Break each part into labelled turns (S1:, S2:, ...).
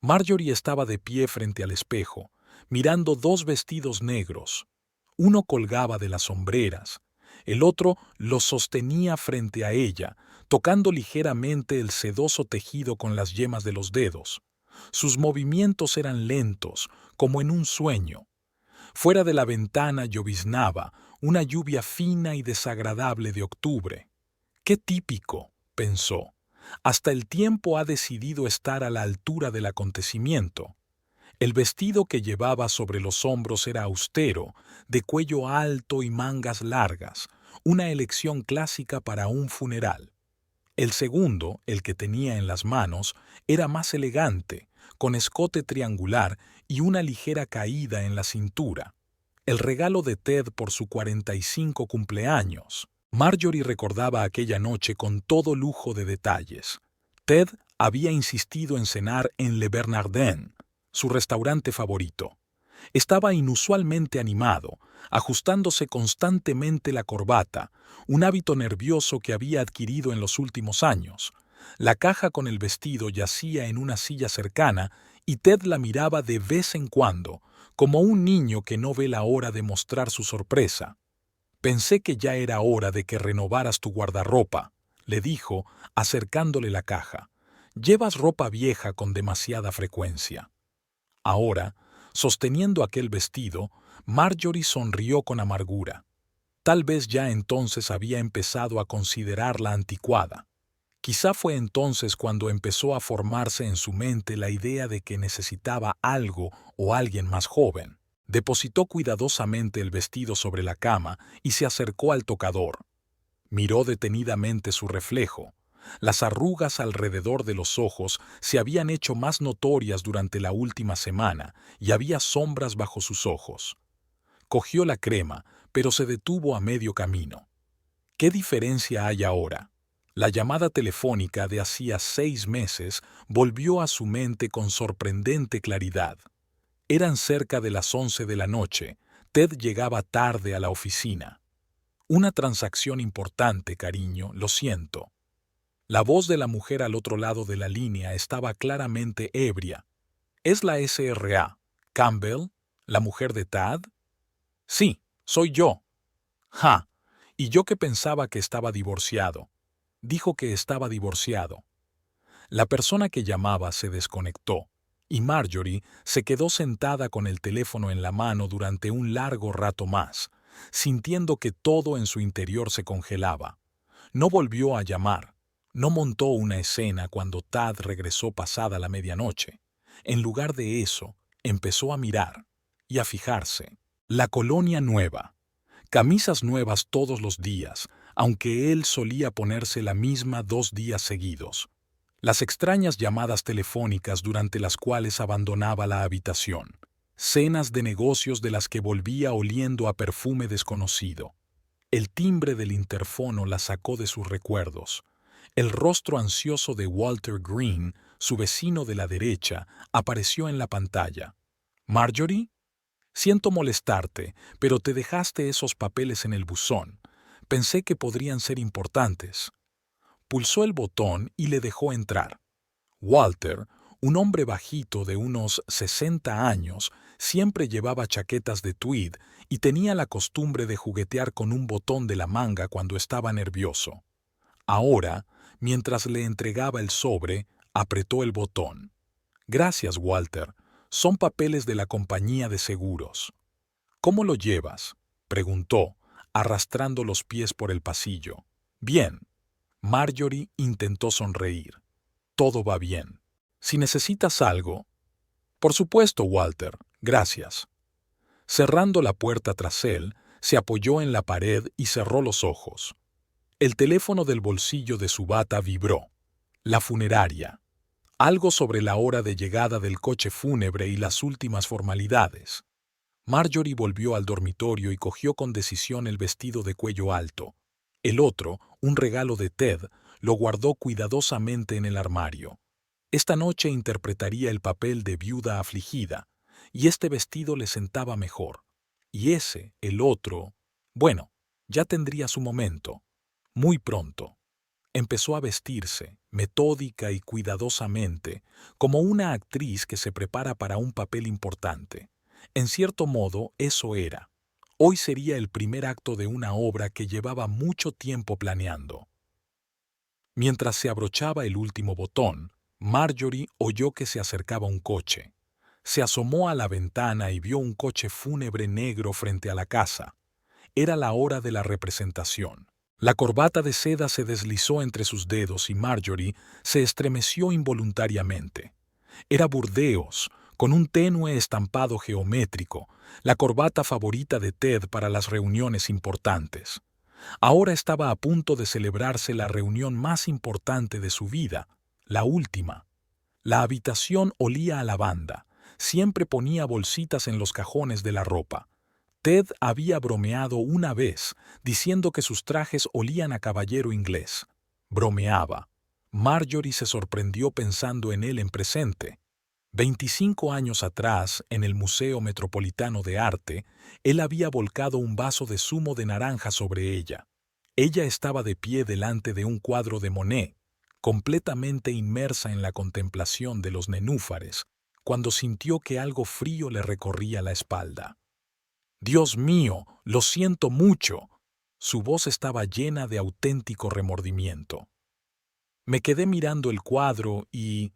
S1: Marjorie estaba de pie frente al espejo, mirando dos vestidos negros. Uno colgaba de las sombreras, el otro lo sostenía frente a ella, tocando ligeramente el sedoso tejido con las yemas de los dedos. Sus movimientos eran lentos, como en un sueño. Fuera de la ventana lloviznaba, una lluvia fina y desagradable de octubre. ¡Qué típico!, pensó. Hasta el tiempo ha decidido estar a la altura del acontecimiento. El vestido que llevaba sobre los hombros era austero, de cuello alto y mangas largas, una elección clásica para un funeral. El segundo, el que tenía en las manos, era más elegante, con escote triangular y una ligera caída en la cintura. El regalo de Ted por su 45 cumpleaños. Marjorie recordaba aquella noche con todo lujo de detalles. Ted había insistido en cenar en Le Bernardin, su restaurante favorito. Estaba inusualmente animado, ajustándose constantemente la corbata, un hábito nervioso que había adquirido en los últimos años. La caja con el vestido yacía en una silla cercana y Ted la miraba de vez en cuando, como un niño que no ve la hora de mostrar su sorpresa. «Pensé que ya era hora de que renovaras tu guardarropa», le dijo, acercándole la caja. «Llevas ropa vieja con demasiada frecuencia». Ahora, sosteniendo aquel vestido, Marjorie sonrió con amargura. Tal vez ya entonces había empezado a considerarla anticuada. Quizá fue entonces cuando empezó a formarse en su mente la idea de que necesitaba algo o alguien más joven. Depositó cuidadosamente el vestido sobre la cama y se acercó al tocador. Miró detenidamente su reflejo. Las arrugas alrededor de los ojos se habían hecho más notorias durante la última semana y había sombras bajo sus ojos. Cogió la crema, pero se detuvo a medio camino. ¿Qué diferencia hay ahora? La llamada telefónica de hacía 6 meses volvió a su mente con sorprendente claridad. Eran cerca de las 11 de la noche. Ted llegaba tarde a la oficina. «Una transacción importante, cariño, lo siento». La voz de la mujer al otro lado de la línea estaba claramente ebria. «¿Es la SRA, Campbell, la mujer de Tad?» «Sí, soy yo». «Ja, y yo que pensaba que estaba divorciado». Dijo que estaba divorciado. La persona que llamaba se desconectó, y Marjorie se quedó sentada con el teléfono en la mano durante un largo rato más, sintiendo que todo en su interior se congelaba. No volvió a llamar. No montó una escena cuando Tad regresó pasada la medianoche. En lugar de eso, empezó a mirar y a fijarse. La colonia nueva. Camisas nuevas todos los días, aunque él solía ponerse la misma 2 días seguidos. Las extrañas llamadas telefónicas durante las cuales abandonaba la habitación. Cenas de negocios de las que volvía oliendo a perfume desconocido. El timbre del interfono la sacó de sus recuerdos. El rostro ansioso de Walter Green, su vecino de la derecha, apareció en la pantalla. «¿Marjorie? Siento molestarte, pero te dejaste esos papeles en el buzón. Pensé que podrían ser importantes». Pulsó el botón y le dejó entrar. Walter, un hombre bajito de unos 60 años, siempre llevaba chaquetas de tweed y tenía la costumbre de juguetear con un botón de la manga cuando estaba nervioso. Ahora, mientras le entregaba el sobre, apretó el botón. «Gracias, Walter. Son papeles de la compañía de seguros». «¿Cómo lo llevas?», preguntó, arrastrando los pies por el pasillo. «Bien». Marjorie intentó sonreír. «Todo va bien. Si necesitas algo...». «Por supuesto, Walter. Gracias». Cerrando la puerta tras él, se apoyó en la pared y cerró los ojos. El teléfono del bolsillo de su bata vibró. La funeraria. Algo sobre la hora de llegada del coche fúnebre y las últimas formalidades. Marjorie volvió al dormitorio y cogió con decisión el vestido de cuello alto. El otro, un regalo de Ted, lo guardó cuidadosamente en el armario. Esta noche interpretaría el papel de viuda afligida, y este vestido le sentaba mejor. Y ese, el otro, bueno, ya tendría su momento. Muy pronto. Empezó a vestirse, metódica y cuidadosamente, como una actriz que se prepara para un papel importante. En cierto modo, eso era. Hoy sería el primer acto de una obra que llevaba mucho tiempo planeando. Mientras se abrochaba el último botón, Marjorie oyó que se acercaba un coche. Se asomó a la ventana y vio un coche fúnebre negro frente a la casa. Era la hora de la representación. La corbata de seda se deslizó entre sus dedos y Marjorie se estremeció involuntariamente. Era burdeos, con un tenue estampado geométrico, la corbata favorita de Ted para las reuniones importantes. Ahora estaba a punto de celebrarse la reunión más importante de su vida, la última. La habitación olía a lavanda. Siempre ponía bolsitas en los cajones de la ropa. Ted había bromeado una vez, diciendo que sus trajes olían a caballero inglés. Bromeaba. Marjorie se sorprendió pensando en él en presente. 25 años atrás, en el Museo Metropolitano de Arte, él había volcado un vaso de zumo de naranja sobre ella. Ella estaba de pie delante de un cuadro de Monet, completamente inmersa en la contemplación de los nenúfares, cuando sintió que algo frío le recorría la espalda. «Dios mío, lo siento mucho». Su voz estaba llena de auténtico remordimiento. Me quedé mirando el cuadro y...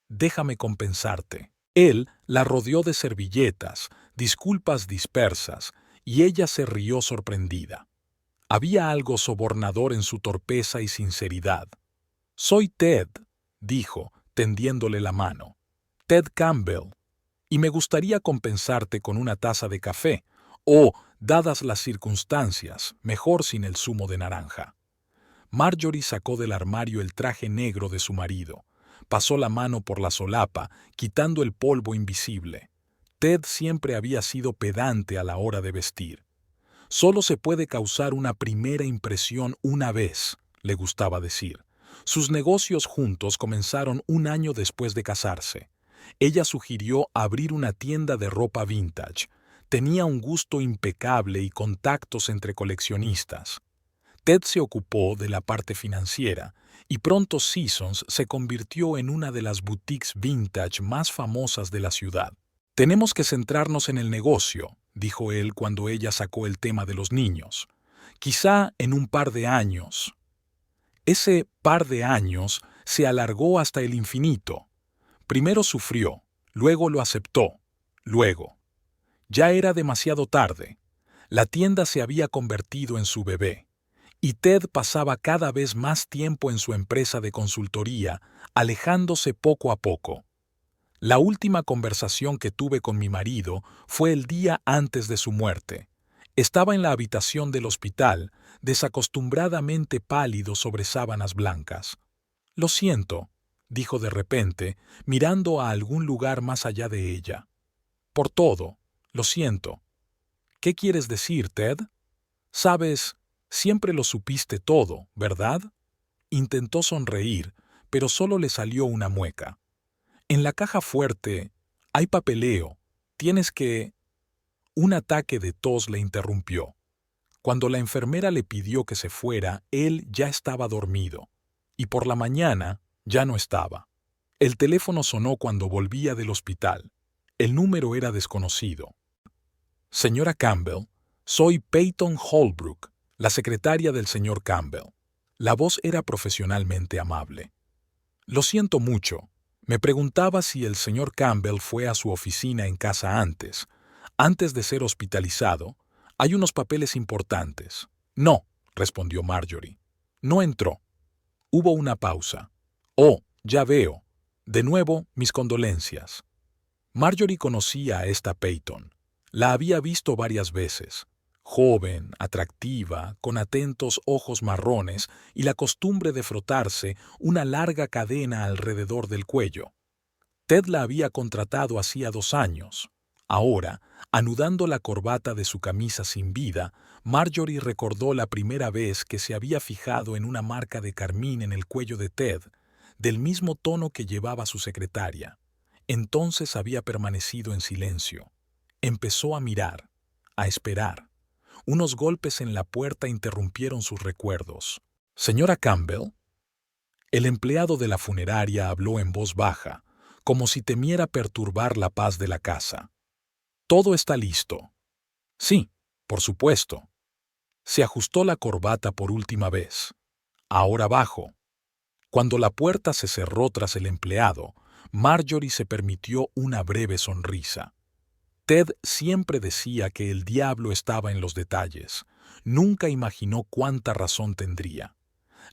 S1: Déjame compensarte. Él la rodeó de servilletas, disculpas dispersas, y ella se rió sorprendida. Había algo sobornador en su torpeza y sinceridad. «Soy Ted», dijo, tendiéndole la mano. «Ted Campbell. Y me gustaría compensarte con una taza de café, o, dadas las circunstancias, mejor sin el zumo de naranja». Marjorie sacó del armario el traje negro de su marido. Pasó la mano por la solapa, quitando el polvo invisible. Ted siempre había sido pedante a la hora de vestir. «Solo se puede causar una primera impresión una vez», le gustaba decir. Sus negocios juntos comenzaron un año después de casarse. Ella sugirió abrir una tienda de ropa vintage. Tenía un gusto impecable y contactos entre coleccionistas. Ted se ocupó de la parte financiera, y pronto Seasons se convirtió en una de las boutiques vintage más famosas de la ciudad. «Tenemos que centrarnos en el negocio», dijo él cuando ella sacó el tema de los niños. «Quizá en un par de años». Ese par de años se alargó hasta el infinito. Primero sufrió, luego lo aceptó, luego. Ya era demasiado tarde. La tienda se había convertido en su bebé. Y Ted pasaba cada vez más tiempo en su empresa de consultoría, alejándose poco a poco. La última conversación que tuve con mi marido fue el día antes de su muerte. Estaba en la habitación del hospital, desacostumbradamente pálido sobre sábanas blancas. «Lo siento», dijo de repente, mirando a algún lugar más allá de ella. «Por todo, lo siento». «¿Qué quieres decir, Ted?» «Sabes, siempre lo supiste todo, ¿verdad?» Intentó sonreír, pero solo le salió una mueca. «En la caja fuerte hay papeleo. Tienes que...» Un ataque de tos le interrumpió. Cuando la enfermera le pidió que se fuera, él ya estaba dormido. Y por la mañana ya no estaba. El teléfono sonó cuando volvía del hospital. El número era desconocido. «Señora Campbell, soy Peyton Holbrook, la secretaria del señor Campbell». La voz era profesionalmente amable. «Lo siento mucho. Me preguntaba si el señor Campbell fue a su oficina en casa antes de ser hospitalizado. Hay unos papeles importantes». «No», respondió Marjorie. «No entró». Hubo una pausa. «Oh, ya veo. De nuevo, mis condolencias». Marjorie conocía a esta Peyton. La había visto varias veces. Joven, atractiva, con atentos ojos marrones y la costumbre de frotarse una larga cadena alrededor del cuello. Ted la había contratado hacía 2 años. Ahora, anudando la corbata de su camisa sin vida, Marjorie recordó la primera vez que se había fijado en una marca de carmín en el cuello de Ted, del mismo tono que llevaba su secretaria. Entonces había permanecido en silencio. Empezó a mirar, a esperar. Unos golpes en la puerta interrumpieron sus recuerdos. «Señora Campbell», El empleado de la funeraria habló en voz baja, como si temiera perturbar la paz de la casa. «Todo está listo». «Sí, por supuesto». Se ajustó la corbata por última vez. «Ahora bajo». Cuando la puerta se cerró tras el empleado, Marjorie se permitió una breve sonrisa. Ted siempre decía que el diablo estaba en los detalles. Nunca imaginó cuánta razón tendría.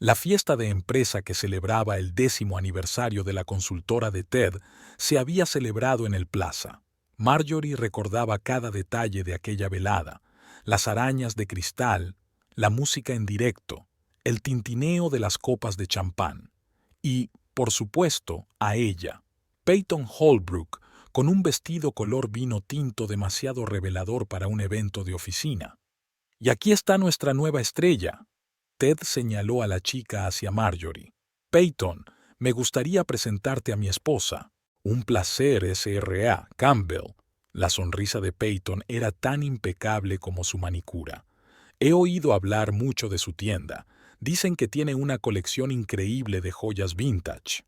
S1: La fiesta de empresa que celebraba el 10º aniversario de la consultora de Ted se había celebrado en el Plaza. Marjorie recordaba cada detalle de aquella velada: las arañas de cristal, la música en directo, el tintineo de las copas de champán. Y, por supuesto, a ella, Peyton Holbrook, con un vestido color vino tinto demasiado revelador para un evento de oficina. «Y aquí está nuestra nueva estrella». Ted señaló a la chica hacia Marjorie. «Peyton, me gustaría presentarte a mi esposa». «Un placer, Sra. Campbell». La sonrisa de Peyton era tan impecable como su manicura. «He oído hablar mucho de su tienda. Dicen que tiene una colección increíble de joyas vintage».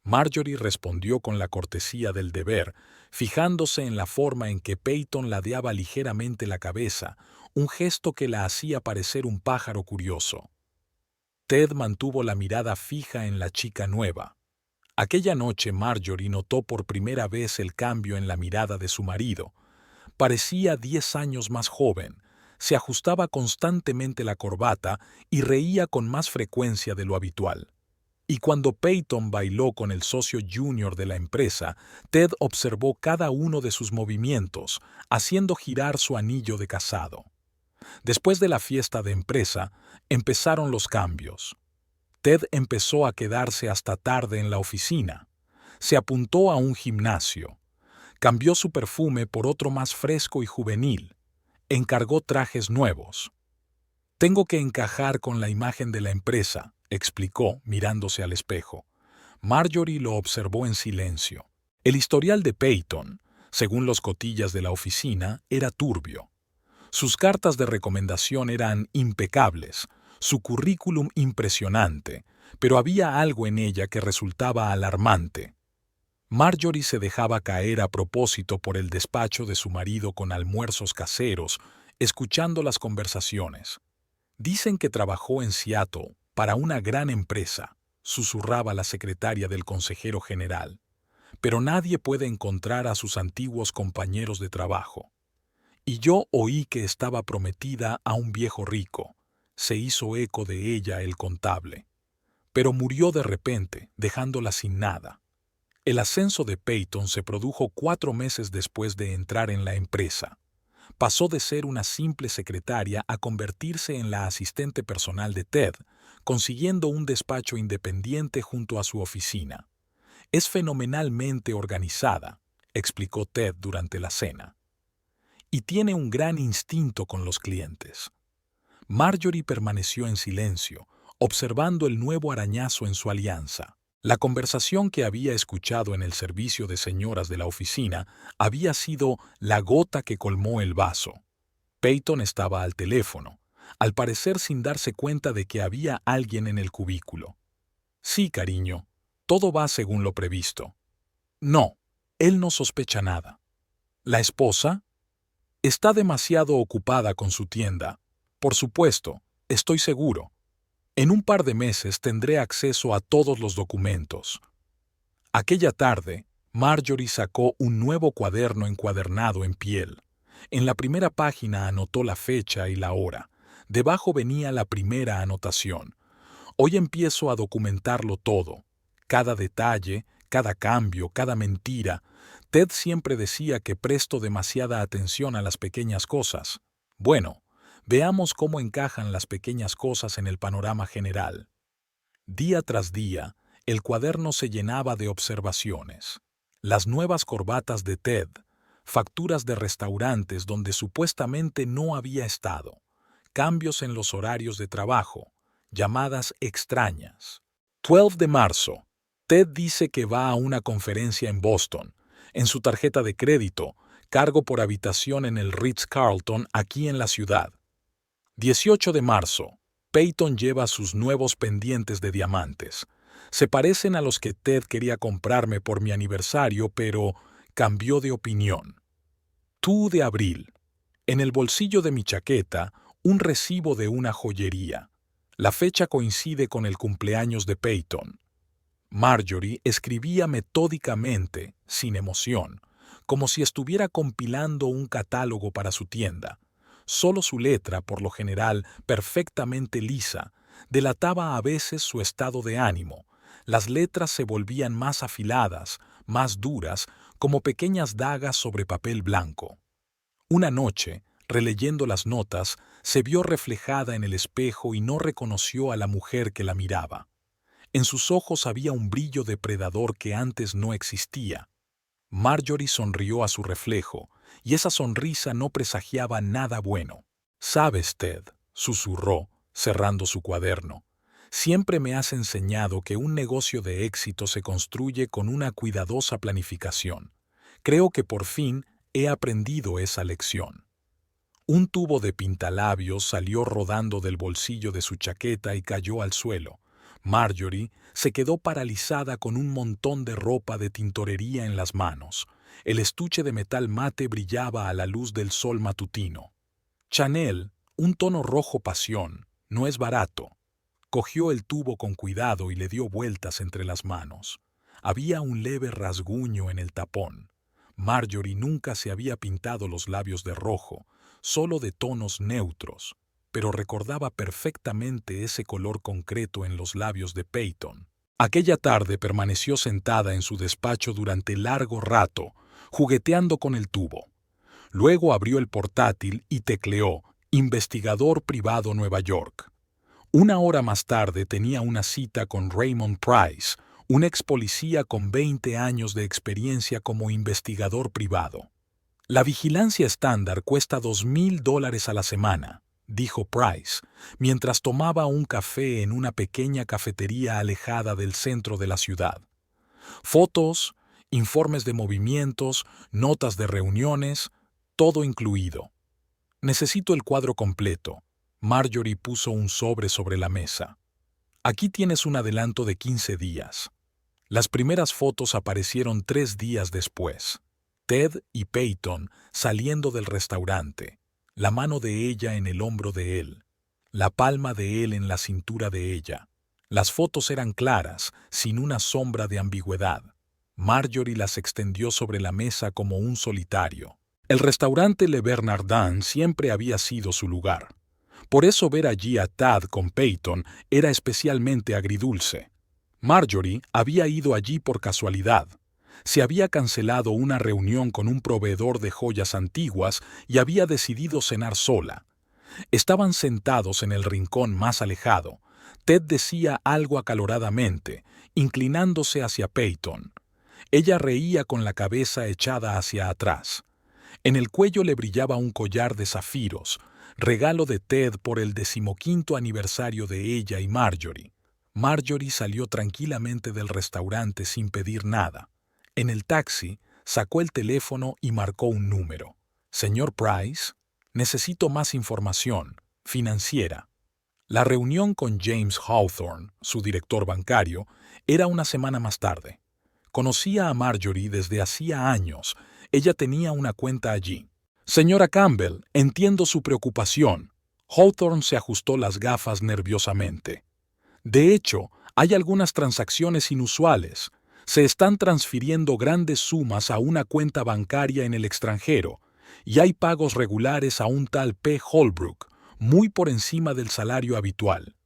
S1: Marjorie respondió con la cortesía del deber, fijándose en la forma en que Peyton ladeaba ligeramente la cabeza, un gesto que la hacía parecer un pájaro curioso. Ted mantuvo la mirada fija en la chica nueva. Aquella noche Marjorie notó por primera vez el cambio en la mirada de su marido. Parecía 10 años más joven, se ajustaba constantemente la corbata y reía con más frecuencia de lo habitual. Y cuando Peyton bailó con el socio junior de la empresa, Ted observó cada uno de sus movimientos, haciendo girar su anillo de casado. Después de la fiesta de empresa, empezaron los cambios. Ted empezó a quedarse hasta tarde en la oficina. Se apuntó a un gimnasio. Cambió su perfume por otro más fresco y juvenil. Encargó trajes nuevos. «Tengo que encajar con la imagen de la empresa», explicó, mirándose al espejo. Marjorie lo observó en silencio. El historial de Peyton, según los cotillas de la oficina, era turbio. Sus cartas de recomendación eran impecables, su currículum impresionante, pero había algo en ella que resultaba alarmante. Marjorie se dejaba caer a propósito por el despacho de su marido con almuerzos caseros, escuchando las conversaciones. «Dicen que trabajó en Seattle para una gran empresa», susurraba la secretaria del consejero general. «Pero nadie puede encontrar a sus antiguos compañeros de trabajo. Y yo oí que estaba prometida a un viejo rico». Se hizo eco de ella el contable. «Pero murió de repente, dejándola sin nada». El ascenso de Peyton se produjo 4 meses después de entrar en la empresa. Pasó de ser una simple secretaria a convertirse en la asistente personal de Ted, consiguiendo un despacho independiente junto a su oficina. «Es fenomenalmente organizada», explicó Ted durante la cena. «Y tiene un gran instinto con los clientes». Marjorie permaneció en silencio, observando el nuevo arañazo en su alianza. La conversación que había escuchado en el servicio de señoras de la oficina había sido la gota que colmó el vaso. Peyton estaba al teléfono, al parecer sin darse cuenta de que había alguien en el cubículo. «Sí, cariño, todo va según lo previsto». «No, él no sospecha nada». «¿La esposa?» «Está demasiado ocupada con su tienda. Por supuesto, estoy seguro. En un par de meses tendré acceso a todos los documentos». Aquella tarde, Marjorie sacó un nuevo cuaderno encuadernado en piel. En la primera página anotó la fecha y la hora. Debajo venía la primera anotación: «Hoy empiezo a documentarlo todo. Cada detalle, cada cambio, cada mentira». Ted siempre decía que presto demasiada atención a las pequeñas cosas. Bueno, veamos cómo encajan las pequeñas cosas en el panorama general. Día tras día, el cuaderno se llenaba de observaciones. Las nuevas corbatas de Ted, facturas de restaurantes donde supuestamente no había estado, cambios en los horarios de trabajo, llamadas extrañas. 12 de marzo. Ted dice que va a una conferencia en Boston. En su tarjeta de crédito, cargo por habitación en el Ritz-Carlton aquí en la ciudad. 18 de marzo. Peyton lleva sus nuevos pendientes de diamantes. Se parecen a los que Ted quería comprarme por mi aniversario, pero cambió de opinión. Tú de abril. En el bolsillo de mi chaqueta, un recibo de una joyería. La fecha coincide con el cumpleaños de Peyton. Marjorie escribía metódicamente, sin emoción, como si estuviera compilando un catálogo para su tienda. Solo su letra, por lo general perfectamente lisa, delataba a veces su estado de ánimo. Las letras se volvían más afiladas, más duras, como pequeñas dagas sobre papel blanco. Una noche, releyendo las notas, se vio reflejada en el espejo y no reconoció a la mujer que la miraba. En sus ojos había un brillo depredador que antes no existía. Marjorie sonrió a su reflejo, y esa sonrisa no presagiaba nada bueno. «Sabes, Ted», susurró, cerrando su cuaderno, «siempre me has enseñado que un negocio de éxito se construye con una cuidadosa planificación. Creo que por fin he aprendido esa lección». Un tubo de pintalabios salió rodando del bolsillo de su chaqueta y cayó al suelo. Marjorie se quedó paralizada con un montón de ropa de tintorería en las manos. El estuche de metal mate brillaba a la luz del sol matutino. Chanel, un tono rojo pasión, no es barato. Cogió el tubo con cuidado y le dio vueltas entre las manos. Había un leve rasguño en el tapón. Marjorie nunca se había pintado los labios de rojo, solo de tonos neutros, pero recordaba perfectamente ese color concreto en los labios de Peyton. Aquella tarde permaneció sentada en su despacho durante largo rato, jugueteando con el tubo. Luego abrió el portátil y tecleó «Investigador privado Nueva York». Una hora más tarde tenía una cita con Raymond Price, un ex policía con 20 años de experiencia como investigador privado. «La vigilancia estándar cuesta $2,000 a la semana», dijo Price, mientras tomaba un café en una pequeña cafetería alejada del centro de la ciudad. Fotos, informes de movimientos, notas de reuniones, todo incluido. «Necesito el cuadro completo». Marjorie puso un sobre la mesa. «Aquí tienes un adelanto de 15 días». Las primeras fotos aparecieron 3 días después. Ted y Peyton saliendo del restaurante, la mano de ella en el hombro de él, la palma de él en la cintura de ella. Las fotos eran claras, sin una sombra de ambigüedad. Marjorie las extendió sobre la mesa como un solitario. El restaurante Le Bernardin siempre había sido su lugar. Por eso ver allí a Tad con Peyton era especialmente agridulce. Marjorie había ido allí por casualidad. Se había cancelado una reunión con un proveedor de joyas antiguas y había decidido cenar sola. Estaban sentados en el rincón más alejado. Ted decía algo acaloradamente, inclinándose hacia Peyton. Ella reía con la cabeza echada hacia atrás. En el cuello le brillaba un collar de zafiros, regalo de Ted por el 15º aniversario de ella y Marjorie. Marjorie salió tranquilamente del restaurante sin pedir nada. En el taxi, sacó el teléfono y marcó un número. «Señor Price, necesito más información, financiera». La reunión con James Hawthorne, su director bancario, era una semana más tarde. Conocía a Marjorie desde hacía años. Ella tenía una cuenta allí. «Señora Campbell, entiendo su preocupación». Hawthorne se ajustó las gafas nerviosamente. «De hecho, hay algunas transacciones inusuales. Se están transfiriendo grandes sumas a una cuenta bancaria en el extranjero, y hay pagos regulares a un tal P. Holbrook, muy por encima del salario habitual.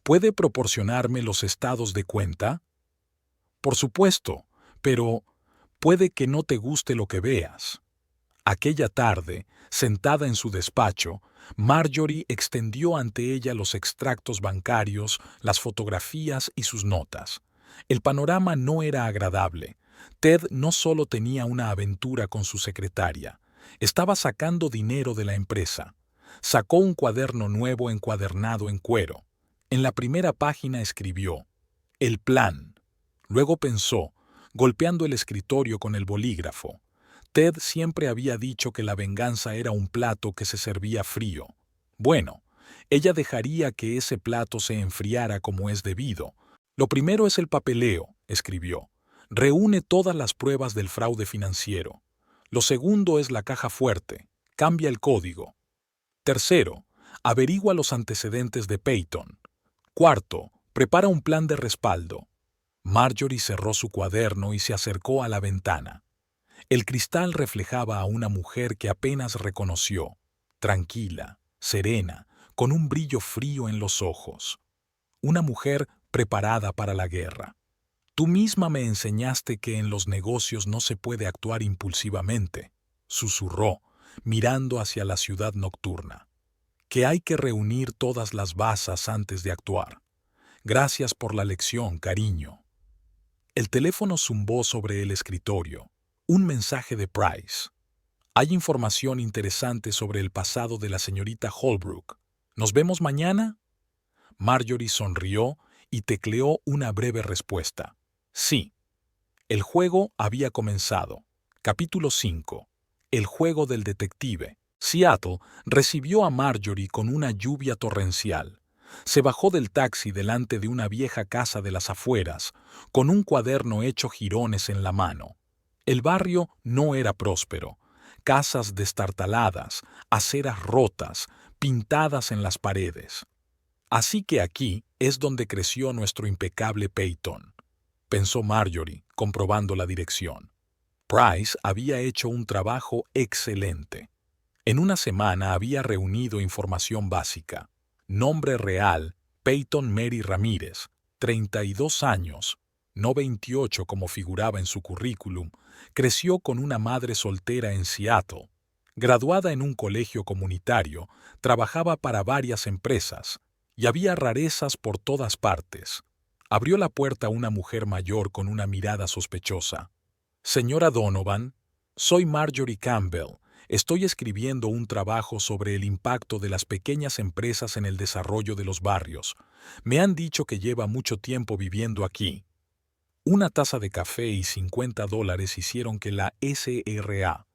S1: ¿Puede proporcionarme los estados de cuenta?» «Por supuesto, pero puede que no te guste lo que veas». Aquella tarde, sentada en su despacho, Marjorie extendió ante ella los extractos bancarios, las fotografías y sus notas. El panorama no era agradable. Ted no solo tenía una aventura con su secretaria, estaba sacando dinero de la empresa. Sacó un cuaderno nuevo encuadernado en cuero. En la primera página escribió «El plan». Luego pensó, golpeando el escritorio con el bolígrafo. Ted siempre había dicho que la venganza era un plato que se servía frío. Bueno, ella dejaría que ese plato se enfriara como es debido, Lo primero es el papeleo, escribió. Reúne todas las pruebas del fraude financiero. Lo segundo es la caja fuerte. Cambia el código. Tercero, averigua los antecedentes de Peyton. Cuarto, prepara un plan de respaldo. Marjorie cerró su cuaderno y se acercó a la ventana. El cristal reflejaba a una mujer que apenas reconoció, tranquila, serena, con un brillo frío en los ojos. Una mujer preparada para la guerra. Tú misma me enseñaste que en los negocios no se puede actuar impulsivamente, susurró, mirando hacia la ciudad nocturna. Que hay que reunir todas las bazas antes de actuar. Gracias por la lección, cariño. El teléfono zumbó sobre el escritorio. Un mensaje de Price. Hay información interesante sobre el pasado de la señorita Holbrook. ¿Nos vemos mañana? Marjorie sonrió y tecleó una breve respuesta. Sí. El juego había comenzado. Capítulo 5. El juego del detective. Seattle recibió a Marjorie con una lluvia torrencial. Se bajó del taxi delante de una vieja casa de las afueras, con un cuaderno hecho jirones en la mano. El barrio no era próspero. Casas destartaladas, aceras rotas, pintadas en las paredes. Así que aquí es donde creció nuestro impecable Peyton, pensó Marjorie, comprobando la dirección. Price había hecho un trabajo excelente. En una semana había reunido información básica. Nombre real, Peyton Mary Ramírez, 32 años, no 28 como figuraba en su currículum, creció con una madre soltera en Seattle. Graduada en un colegio comunitario, trabajaba para varias empresas, y había rarezas por todas partes. Abrió la puerta a una mujer mayor con una mirada sospechosa. Señora Donovan, soy Marjorie Campbell. Estoy escribiendo un trabajo sobre el impacto de las pequeñas empresas en el desarrollo de los barrios. Me han dicho que lleva mucho tiempo viviendo aquí. Una taza de café y $50 hicieron que la SRA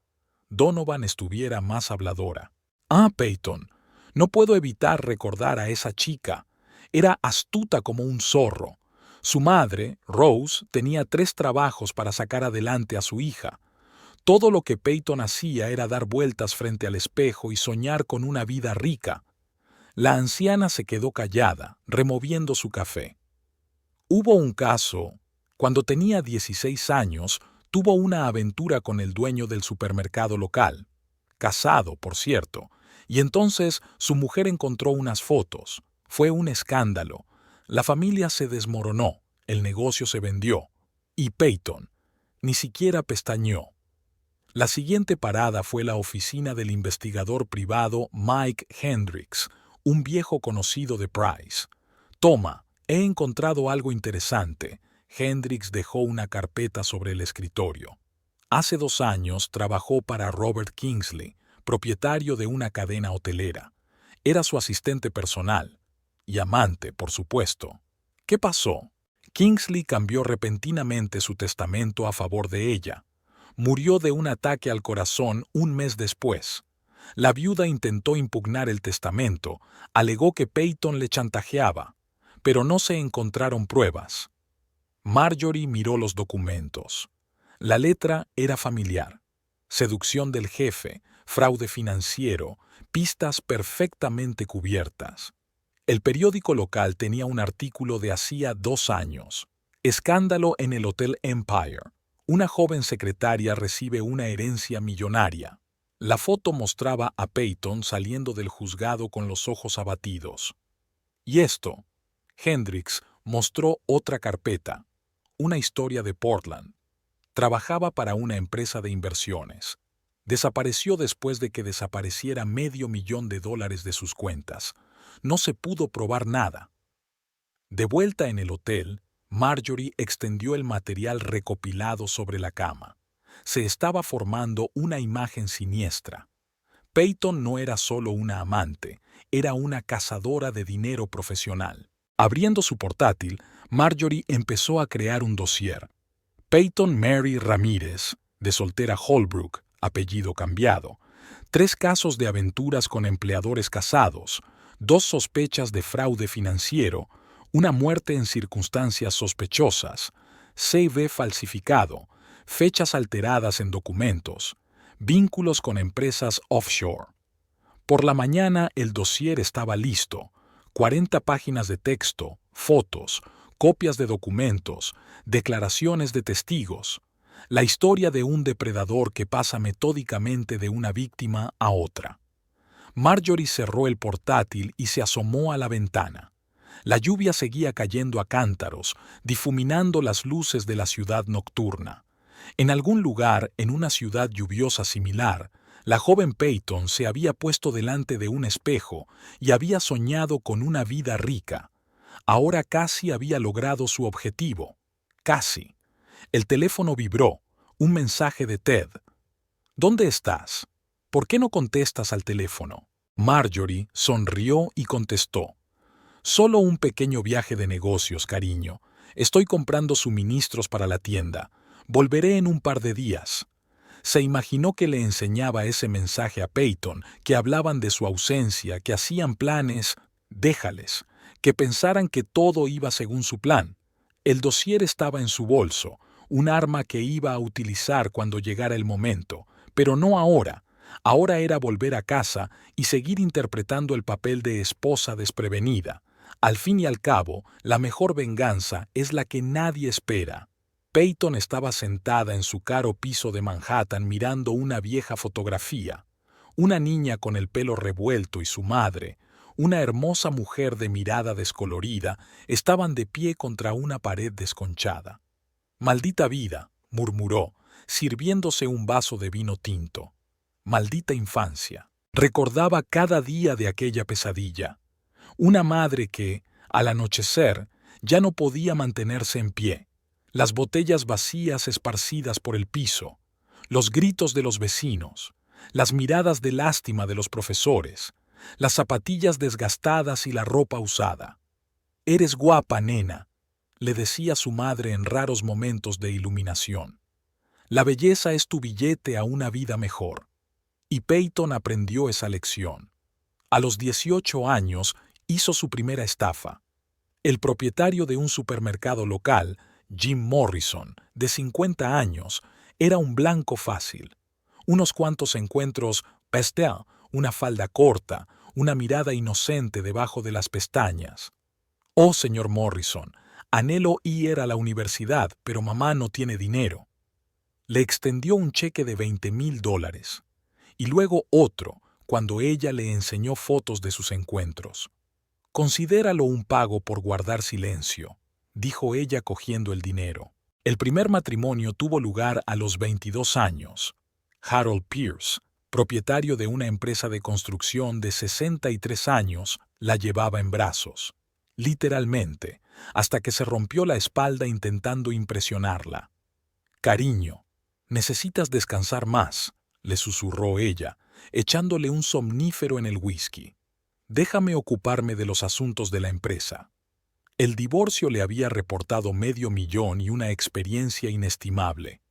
S1: Donovan estuviera más habladora. Ah, Peyton, no puedo evitar recordar a esa chica. Era astuta como un zorro. Su madre, Rose, tenía 3 trabajos para sacar adelante a su hija. Todo lo que Peyton hacía era dar vueltas frente al espejo y soñar con una vida rica. La anciana se quedó callada, removiendo su café. Hubo un caso. Cuando tenía 16 años, tuvo una aventura con el dueño del supermercado local. Casado, por cierto. Y entonces su mujer encontró unas fotos. Fue un escándalo. La familia se desmoronó, el negocio se vendió. Y Peyton ni siquiera pestañeó. La siguiente parada fue la oficina del investigador privado Mike Hendricks, un viejo conocido de Price. Toma, he encontrado algo interesante. Hendricks dejó una carpeta sobre el escritorio. Hace 2 años trabajó para Robert Kingsley, propietario de una cadena hotelera. Era su asistente personal. Y amante, por supuesto. ¿Qué pasó? Kingsley cambió repentinamente su testamento a favor de ella. Murió de un ataque al corazón un mes después. La viuda intentó impugnar el testamento, alegó que Peyton le chantajeaba, pero no se encontraron pruebas. Marjorie miró los documentos. La letra era familiar. Seducción del jefe, fraude financiero, pistas perfectamente cubiertas. El periódico local tenía un artículo de hacía 2 años. Escándalo en el Hotel Empire. Una joven secretaria recibe una herencia millonaria. La foto mostraba a Peyton saliendo del juzgado con los ojos abatidos. ¿Y esto? Hendricks mostró otra carpeta. Una historia de Portland. Trabajaba para una empresa de inversiones. Desapareció después de que desapareciera $500,000 de sus cuentas. No se pudo probar nada. De vuelta en el hotel, Marjorie extendió el material recopilado sobre la cama. Se estaba formando una imagen siniestra. Peyton no era solo una amante, era una cazadora de dinero profesional. Abriendo su portátil, Marjorie empezó a crear un dossier. Peyton Mary Ramírez, de soltera Holbrook, apellido cambiado. 3 casos de aventuras con empleadores casados. 2 sospechas de fraude financiero. Una muerte en circunstancias sospechosas, CV falsificado, fechas alteradas en documentos, vínculos con empresas offshore. Por la mañana el dossier estaba listo, 40 páginas de texto, fotos, copias de documentos, declaraciones de testigos, la historia de un depredador que pasa metódicamente de una víctima a otra. Marjorie cerró el portátil y se asomó a la ventana. La lluvia seguía cayendo a cántaros, difuminando las luces de la ciudad nocturna. En algún lugar, en una ciudad lluviosa similar, la joven Peyton se había puesto delante de un espejo y había soñado con una vida rica. Ahora casi había logrado su objetivo. Casi. El teléfono vibró. Un mensaje de Ted. ¿Dónde estás? ¿Por qué no contestas al teléfono? Marjorie sonrió y contestó. Solo un pequeño viaje de negocios, cariño. Estoy comprando suministros para la tienda. Volveré en un par de días. Se imaginó que le enseñaba ese mensaje a Peyton, que hablaban de su ausencia, que hacían planes. Déjales, que pensaran que todo iba según su plan. El dossier estaba en su bolso, un arma que iba a utilizar cuando llegara el momento, pero no ahora. Ahora era volver a casa y seguir interpretando el papel de esposa desprevenida. Al fin y al cabo, la mejor venganza es la que nadie espera. Peyton estaba sentada en su caro piso de Manhattan mirando una vieja fotografía. Una niña con el pelo revuelto y su madre, una hermosa mujer de mirada descolorida, estaban de pie contra una pared desconchada. «Maldita vida», murmuró, sirviéndose un vaso de vino tinto. «Maldita infancia». Recordaba cada día de aquella pesadilla. Una madre que, al anochecer, ya no podía mantenerse en pie. Las botellas vacías esparcidas por el piso, los gritos de los vecinos, las miradas de lástima de los profesores, las zapatillas desgastadas y la ropa usada. «Eres guapa, nena», le decía su madre en raros momentos de iluminación. «La belleza es tu billete a una vida mejor». Y Peyton aprendió esa lección. A los 18 años hizo su primera estafa. El propietario de un supermercado local, Jim Morrison, de 50 años, era un blanco fácil. Unos cuantos encuentros pastel, una falda corta, una mirada inocente debajo de las pestañas. «Oh, señor Morrison, anhelo ir a la universidad, pero mamá no tiene dinero». Le extendió un cheque de $20,000. Y luego otro, cuando ella le enseñó fotos de sus encuentros. «Considéralo un pago por guardar silencio», dijo ella cogiendo el dinero. El primer matrimonio tuvo lugar a los 22 años. Harold Pierce, propietario de una empresa de construcción de 63 años, la llevaba en brazos. Literalmente, hasta que se rompió la espalda intentando impresionarla. «Cariño, necesitas descansar más», le susurró ella, echándole un somnífero en el whisky. «Déjame ocuparme de los asuntos de la empresa». El divorcio le había reportado $500,000 y una experiencia inestimable.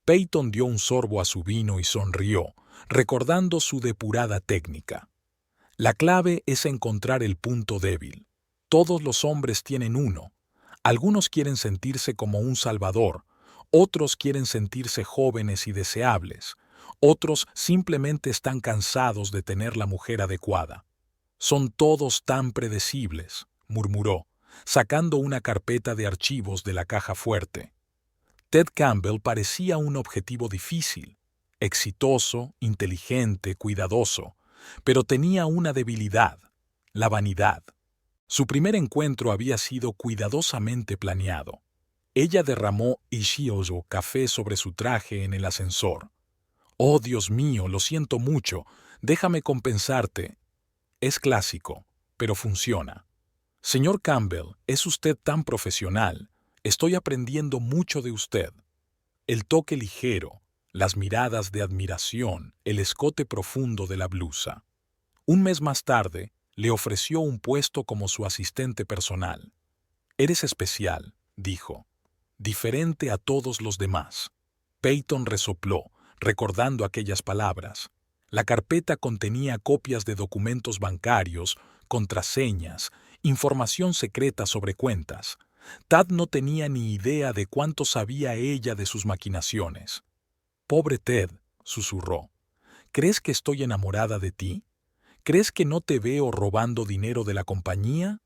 S1: Peyton dio un sorbo a su vino y sonrió, recordando su depurada técnica. La clave es encontrar el punto débil. Todos los hombres tienen uno. Algunos quieren sentirse como un salvador, otros quieren sentirse jóvenes y deseables, otros simplemente están cansados de tener la mujer adecuada. «Son todos tan predecibles», murmuró, sacando una carpeta de archivos de la caja fuerte. Ted Campbell parecía un objetivo difícil, exitoso, inteligente, cuidadoso, pero tenía una debilidad, la vanidad. Su primer encuentro había sido cuidadosamente planeado. Ella derramó Ishiozo café sobre su traje en el ascensor. «Oh, Dios mío, lo siento mucho, déjame compensarte». Es clásico, pero funciona. «Señor Campbell, es usted tan profesional. Estoy aprendiendo mucho de usted». El toque ligero, las miradas de admiración, el escote profundo de la blusa. Un mes más tarde, le ofreció un puesto como su asistente personal. «Eres especial», dijo. «Diferente a todos los demás». Peyton resopló, recordando aquellas palabras. La carpeta contenía copias de documentos bancarios, contraseñas información secreta sobre cuentas. Tad no tenía ni idea de cuánto sabía ella de sus maquinaciones. «Pobre Ted», susurró. «¿Crees que estoy enamorada de ti? ¿Crees que no te veo robando dinero de la compañía?»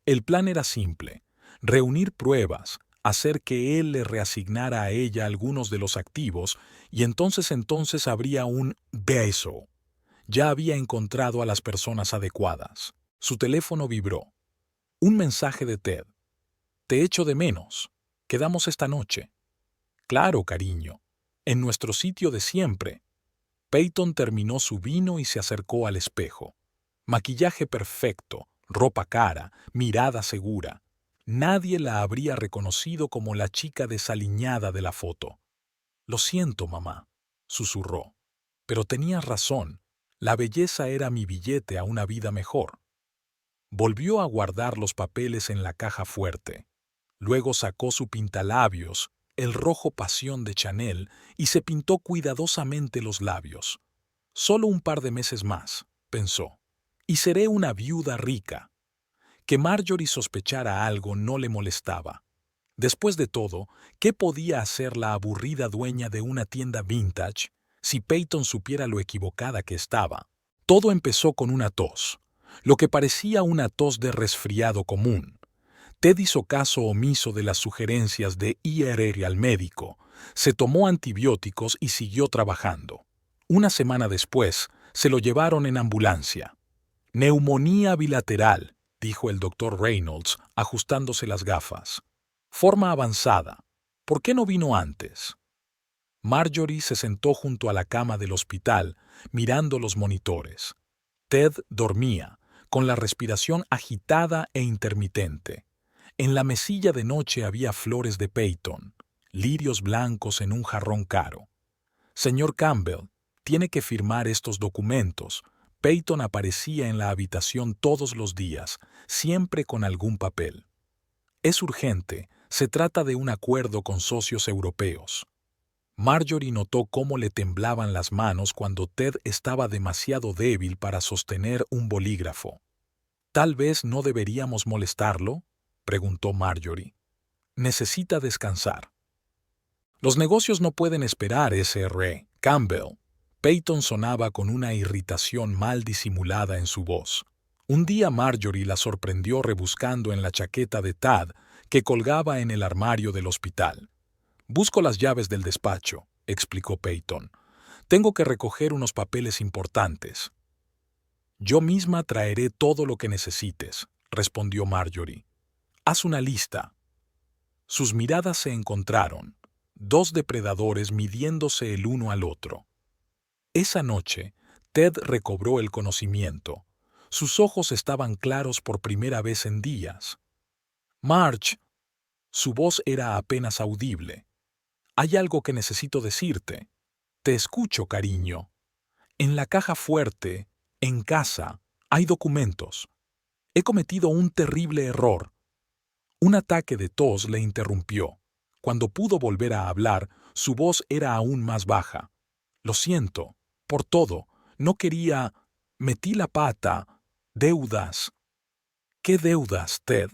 S1: El plan era simple: reunir pruebas, hacer que él le reasignara a ella algunos de los activos y entonces habría un beso. Ya había encontrado a las personas adecuadas. Su teléfono vibró. Un mensaje de Ted. «Te echo de menos. Quedamos esta noche». «Claro, cariño. En nuestro sitio de siempre». Peyton terminó su vino y se acercó al espejo. Maquillaje perfecto, ropa cara, mirada segura. Nadie la habría reconocido como la chica desaliñada de la foto. «Lo siento, mamá», susurró. «Pero tenías razón. La belleza era mi billete a una vida mejor». Volvió a guardar los papeles en la caja fuerte. Luego sacó su pintalabios, el rojo pasión de Chanel, y se pintó cuidadosamente los labios. «Solo un par de meses más», pensó, «y seré una viuda rica». Que Marjorie sospechara algo no le molestaba. Después de todo, ¿qué podía hacer la aburrida dueña de una tienda vintage si Peyton supiera lo equivocada que estaba? Todo empezó con una tos, lo que parecía una tos de resfriado común. Ted hizo caso omiso de las sugerencias de ir al médico, se tomó antibióticos y siguió trabajando. Una semana después, se lo llevaron en ambulancia. «Neumonía bilateral», dijo el doctor Reynolds, ajustándose las gafas. «Forma avanzada. ¿Por qué no vino antes?» Marjorie se sentó junto a la cama del hospital, mirando los monitores. Ted dormía, con la respiración agitada e intermitente. En la mesilla de noche había flores de Peyton, lirios blancos en un jarrón caro. «Señor Campbell, tiene que firmar estos documentos». Peyton aparecía en la habitación todos los días, siempre con algún papel. «Es urgente, se trata de un acuerdo con socios europeos». Marjorie notó cómo le temblaban las manos cuando Ted estaba demasiado débil para sostener un bolígrafo. «¿Tal vez no deberíamos molestarlo?», preguntó Marjorie. «Necesita descansar». «Los negocios no pueden esperar, Sr. Campbell». Peyton sonaba con una irritación mal disimulada en su voz. Un día Marjorie la sorprendió rebuscando en la chaqueta de Tad que colgaba en el armario del hospital. «Busco las llaves del despacho», explicó Peyton. «Tengo que recoger unos papeles importantes». «Yo misma traeré todo lo que necesites», respondió Marjorie. «Haz una lista». Sus miradas se encontraron, dos depredadores midiéndose el uno al otro. Esa noche, Ted recobró el conocimiento. Sus ojos estaban claros por primera vez en días. «Marge». Su voz era apenas audible. «Hay algo que necesito decirte». «Te escucho, cariño». «En la caja fuerte, en casa, hay documentos. He cometido un terrible error». Un ataque de tos le interrumpió. Cuando pudo volver a hablar, su voz era aún más baja. «Lo siento. Por todo. No quería. Metí la pata. Deudas». «¿Qué deudas, Ted?»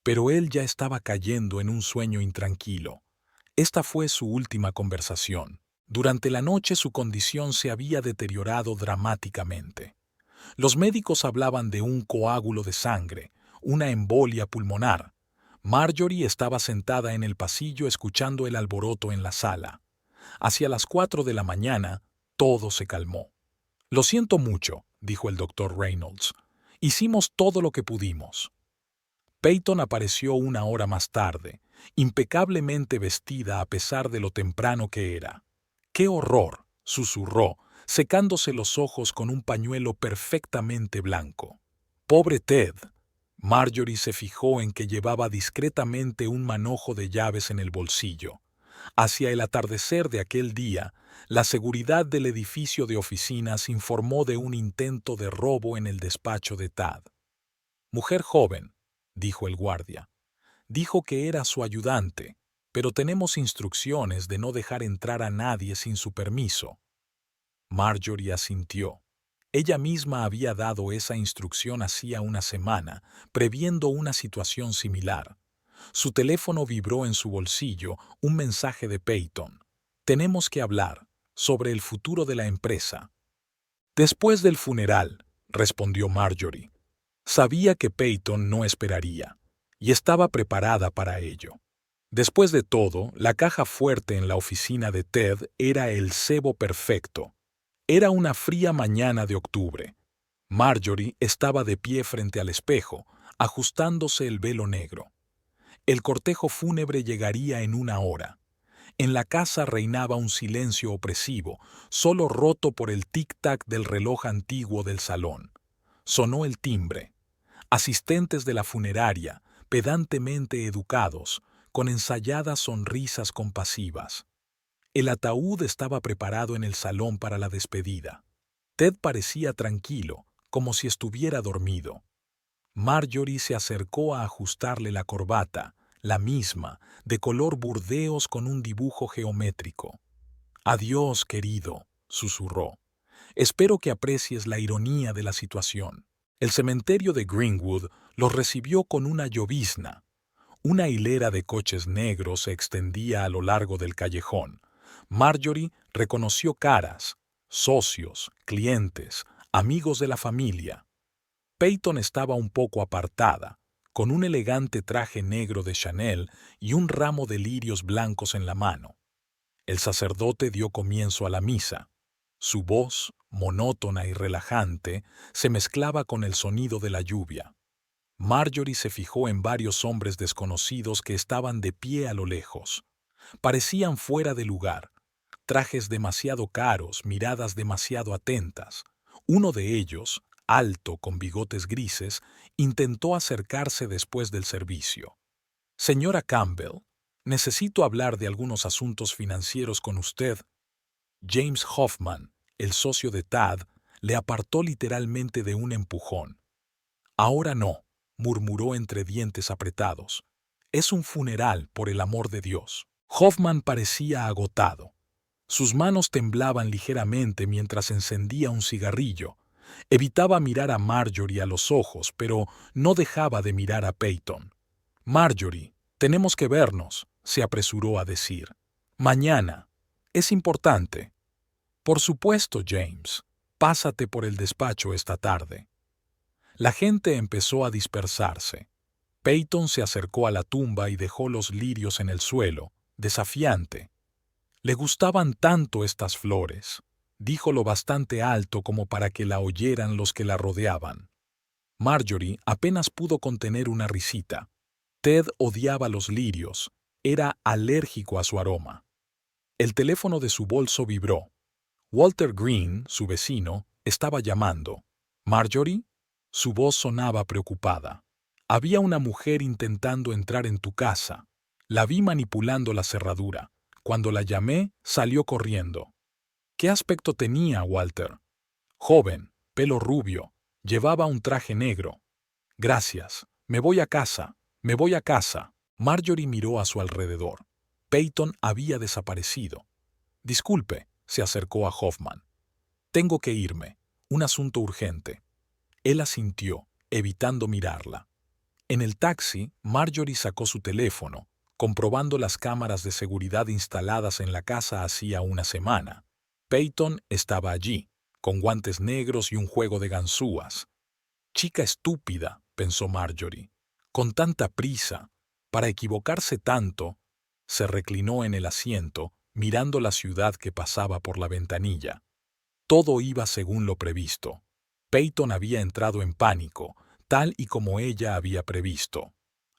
S1: Pero él ya estaba cayendo en un sueño intranquilo. Esta fue su última conversación. Durante la noche su condición se había deteriorado dramáticamente. Los médicos hablaban de un coágulo de sangre, una embolia pulmonar. Marjorie estaba sentada en el pasillo escuchando el alboroto en la sala. Hacia las 4 de la mañana, todo se calmó. «Lo siento mucho», dijo el doctor Reynolds. «Hicimos todo lo que pudimos». Peyton apareció una hora más tarde, impecablemente vestida a pesar de lo temprano que era. «¡Qué horror!», susurró, secándose los ojos con un pañuelo perfectamente blanco. «Pobre Ted». Marjorie se fijó en que llevaba discretamente un manojo de llaves en el bolsillo. Hacia el atardecer de aquel día, la seguridad del edificio de oficinas informó de un intento de robo en el despacho de Tad. «Mujer joven», dijo el guardia. «Dijo que era su ayudante, pero tenemos instrucciones de no dejar entrar a nadie sin su permiso». Marjorie asintió. Ella misma había dado esa instrucción hacía una semana, previendo una situación similar. Su teléfono vibró en su bolsillo, un mensaje de Peyton. Tenemos que hablar sobre el futuro de la empresa. Después del funeral, respondió Marjorie. Sabía que Peyton no esperaría, y estaba preparada para ello. Después de todo, la caja fuerte en la oficina de Ted era el cebo perfecto. Era una fría mañana de octubre. Marjorie estaba de pie frente al espejo, ajustándose el velo negro. El cortejo fúnebre llegaría en una hora. En la casa reinaba un silencio opresivo, solo roto por el tic-tac del reloj antiguo del salón. Sonó el timbre. Asistentes de la funeraria, pedantemente educados, con ensayadas sonrisas compasivas. El ataúd estaba preparado en el salón para la despedida. Ted parecía tranquilo, como si estuviera dormido. Marjorie se acercó a ajustarle la corbata, la misma, de color burdeos con un dibujo geométrico. «Adiós, querido», susurró. «Espero que aprecies la ironía de la situación». El cementerio de Greenwood los recibió con una llovizna. Una hilera de coches negros se extendía a lo largo del callejón. Marjorie reconoció caras, socios, clientes, amigos de la familia. Peyton estaba un poco apartada, con un elegante traje negro de Chanel y un ramo de lirios blancos en la mano. El sacerdote dio comienzo a la misa. Su voz, monótona y relajante, se mezclaba con el sonido de la lluvia. Marjorie se fijó en varios hombres desconocidos que estaban de pie a lo lejos. Parecían fuera de lugar. Trajes demasiado caros, miradas demasiado atentas. Uno de ellos, alto, con bigotes grises, intentó acercarse después del servicio. «Señora Campbell, necesito hablar de algunos asuntos financieros con usted». James Hoffman, el socio de Tad, le apartó literalmente de un empujón. «Ahora no», murmuró entre dientes apretados. «Es un funeral, por el amor de Dios». Hoffman parecía agotado. Sus manos temblaban ligeramente mientras encendía un cigarrillo. Evitaba mirar a Marjorie a los ojos, pero no dejaba de mirar a Peyton. «Marjorie, tenemos que vernos», se apresuró a decir. «Mañana. Es importante». «Por supuesto, James. Pásate por el despacho esta tarde». La gente empezó a dispersarse. Peyton se acercó a la tumba y dejó los lirios en el suelo, desafiante. «Le gustaban tanto estas flores», dijo lo bastante alto como para que la oyeran los que la rodeaban. Marjorie apenas pudo contener una risita. Ted odiaba los lirios, era alérgico a su aroma. El teléfono de su bolso vibró. Walter Green, su vecino, estaba llamando. «¿Marjorie?» Su voz sonaba preocupada. «Había una mujer intentando entrar en tu casa. La vi manipulando la cerradura. Cuando la llamé, salió corriendo». «¿Qué aspecto tenía, Walter?» «Joven, pelo rubio, llevaba un traje negro». «Gracias. Me voy a casa. Me voy a casa». Marjorie miró a su alrededor. Peyton había desaparecido. «Disculpe», se acercó a Hoffman. «Tengo que irme. Un asunto urgente». Él asintió, evitando mirarla. En el taxi, Marjorie sacó su teléfono, comprobando las cámaras de seguridad instaladas en la casa hacía una semana. Peyton estaba allí, con guantes negros y un juego de ganzúas. «Chica estúpida», pensó Marjorie. «Con tanta prisa, para equivocarse tanto». Se reclinó en el asiento, mirando la ciudad que pasaba por la ventanilla. Todo iba según lo previsto. Peyton había entrado en pánico, tal y como ella había previsto.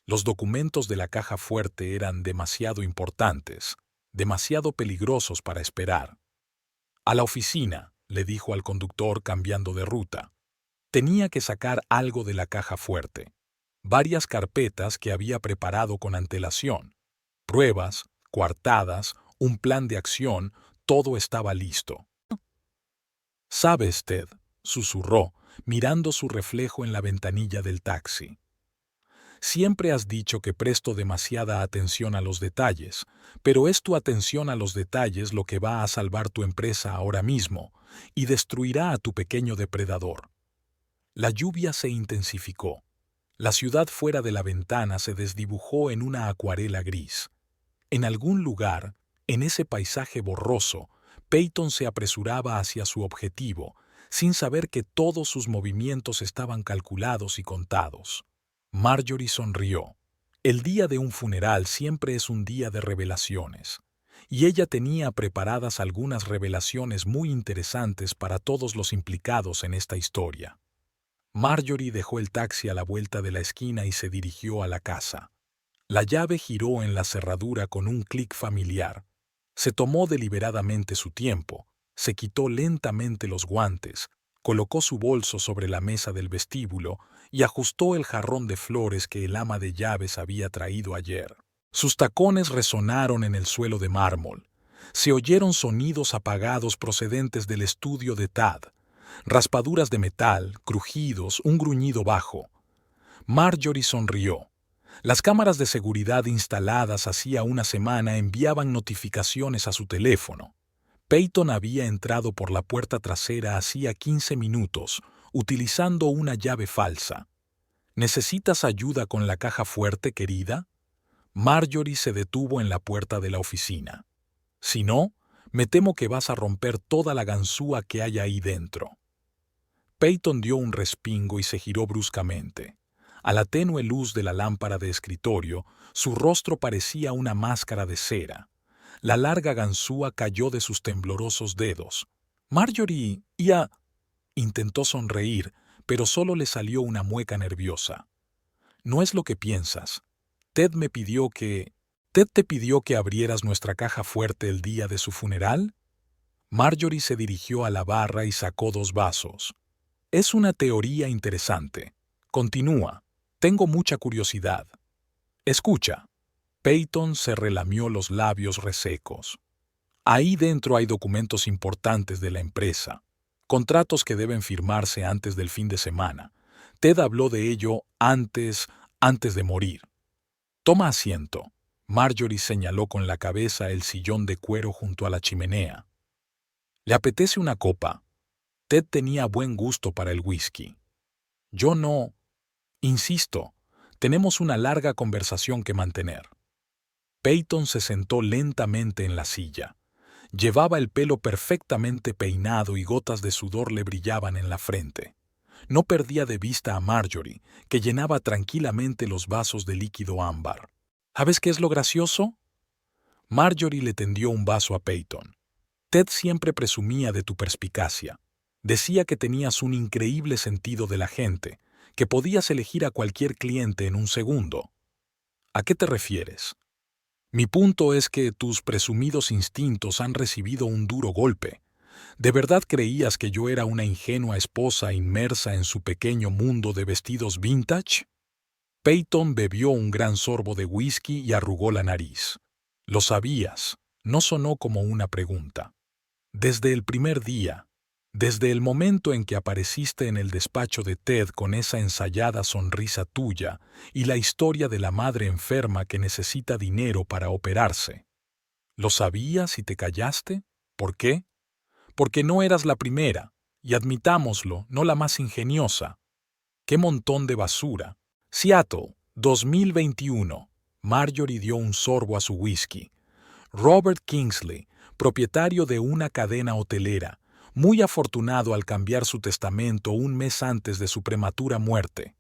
S1: Los documentos de la caja fuerte eran demasiado importantes, demasiado peligrosos para esperar. «A la oficina», le dijo al conductor cambiando de ruta. Tenía que sacar algo de la caja fuerte. Varias carpetas que había preparado con antelación. Pruebas, coartadas, un plan de acción, todo estaba listo. «¿Sabes, Ted?», susurró, mirando su reflejo en la ventanilla del taxi. Siempre has dicho que presto demasiada atención a los detalles, pero es tu atención a los detalles lo que va a salvar tu empresa ahora mismo y destruirá a tu pequeño depredador. La lluvia se intensificó. La ciudad fuera de la ventana se desdibujó en una acuarela gris. En algún lugar, en ese paisaje borroso, Peyton se apresuraba hacia su objetivo, sin saber que todos sus movimientos estaban calculados y contados. Marjorie sonrió. El día de un funeral siempre es un día de revelaciones, y ella tenía preparadas algunas revelaciones muy interesantes para todos los implicados en esta historia. Marjorie dejó el taxi a la vuelta de la esquina y se dirigió a la casa. La llave giró en la cerradura con un clic familiar. Se tomó deliberadamente su tiempo, se quitó lentamente los guantes, colocó su bolso sobre la mesa del vestíbulo y ajustó el jarrón de flores que el ama de llaves había traído ayer. Sus tacones resonaron en el suelo de mármol. Se oyeron sonidos apagados procedentes del estudio de Tad. Raspaduras de metal, crujidos, un gruñido bajo. Marjorie sonrió. Las cámaras de seguridad instaladas hacía una semana enviaban notificaciones a su teléfono. Peyton había entrado por la puerta trasera hacía 15 minutos, utilizando una llave falsa. ¿Necesitas ayuda con la caja fuerte, querida? Marjorie se detuvo en la puerta de la oficina. Si no, me temo que vas a romper toda la ganzúa que hay ahí dentro. Peyton dio un respingo y se giró bruscamente. A la tenue luz de la lámpara de escritorio, su rostro parecía una máscara de cera. La larga ganzúa cayó de sus temblorosos dedos. Marjorie, intentó sonreír, pero solo le salió una mueca nerviosa. No es lo que piensas. Ted te pidió que abrieras nuestra caja fuerte el día de su funeral. Marjorie se dirigió a la barra y sacó 2 vasos. Es una teoría interesante. Continúa. Tengo mucha curiosidad. Escucha. Peyton se relamió los labios resecos. Ahí dentro hay documentos importantes de la empresa. Contratos que deben firmarse antes del fin de semana. Ted habló de ello antes de morir. Toma asiento. Marjorie señaló con la cabeza el sillón de cuero junto a la chimenea. ¿Le apetece una copa? Ted tenía buen gusto para el whisky. Yo no. Insisto, tenemos una larga conversación que mantener. Peyton se sentó lentamente en la silla. Llevaba el pelo perfectamente peinado y gotas de sudor le brillaban en la frente. No perdía de vista a Marjorie, que llenaba tranquilamente los vasos de líquido ámbar. ¿Sabes qué es lo gracioso? Marjorie le tendió un vaso a Peyton. Ted siempre presumía de tu perspicacia. Decía que tenías un increíble sentido de la gente, que podías elegir a cualquier cliente en un segundo. ¿A qué te refieres? Mi punto es que tus presumidos instintos han recibido un duro golpe. ¿De verdad creías que yo era una ingenua esposa inmersa en su pequeño mundo de vestidos vintage? Peyton bebió un gran sorbo de whisky y arrugó la nariz. Lo sabías, no sonó como una pregunta. Desde el primer día, desde el momento en que apareciste en el despacho de Ted con esa ensayada sonrisa tuya y la historia de la madre enferma que necesita dinero para operarse. ¿Lo sabías y te callaste? ¿Por qué? Porque no eras la primera, y admitámoslo, no la más ingeniosa. ¡Qué montón de basura! Seattle, 2021. Marjorie dio un sorbo a su whisky. Robert Kingsley, propietario de una cadena hotelera, muy afortunado al cambiar su testamento un mes antes de su prematura muerte.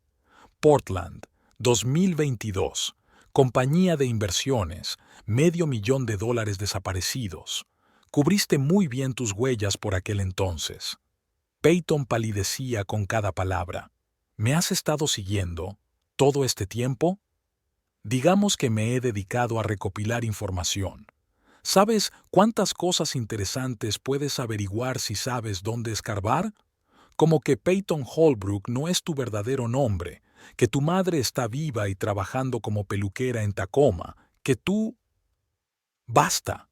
S1: Portland, 2022. Compañía de inversiones, $500,000 desaparecidos. Cubriste muy bien tus huellas por aquel entonces. Peyton palidecía con cada palabra. ¿Me has estado siguiendo todo este tiempo? Digamos que me he dedicado a recopilar información. ¿Sabes cuántas cosas interesantes puedes averiguar si sabes dónde escarbar? Como que Peyton Holbrook no es tu verdadero nombre, que tu madre está viva y trabajando como peluquera en Tacoma, que tú... ¡Basta!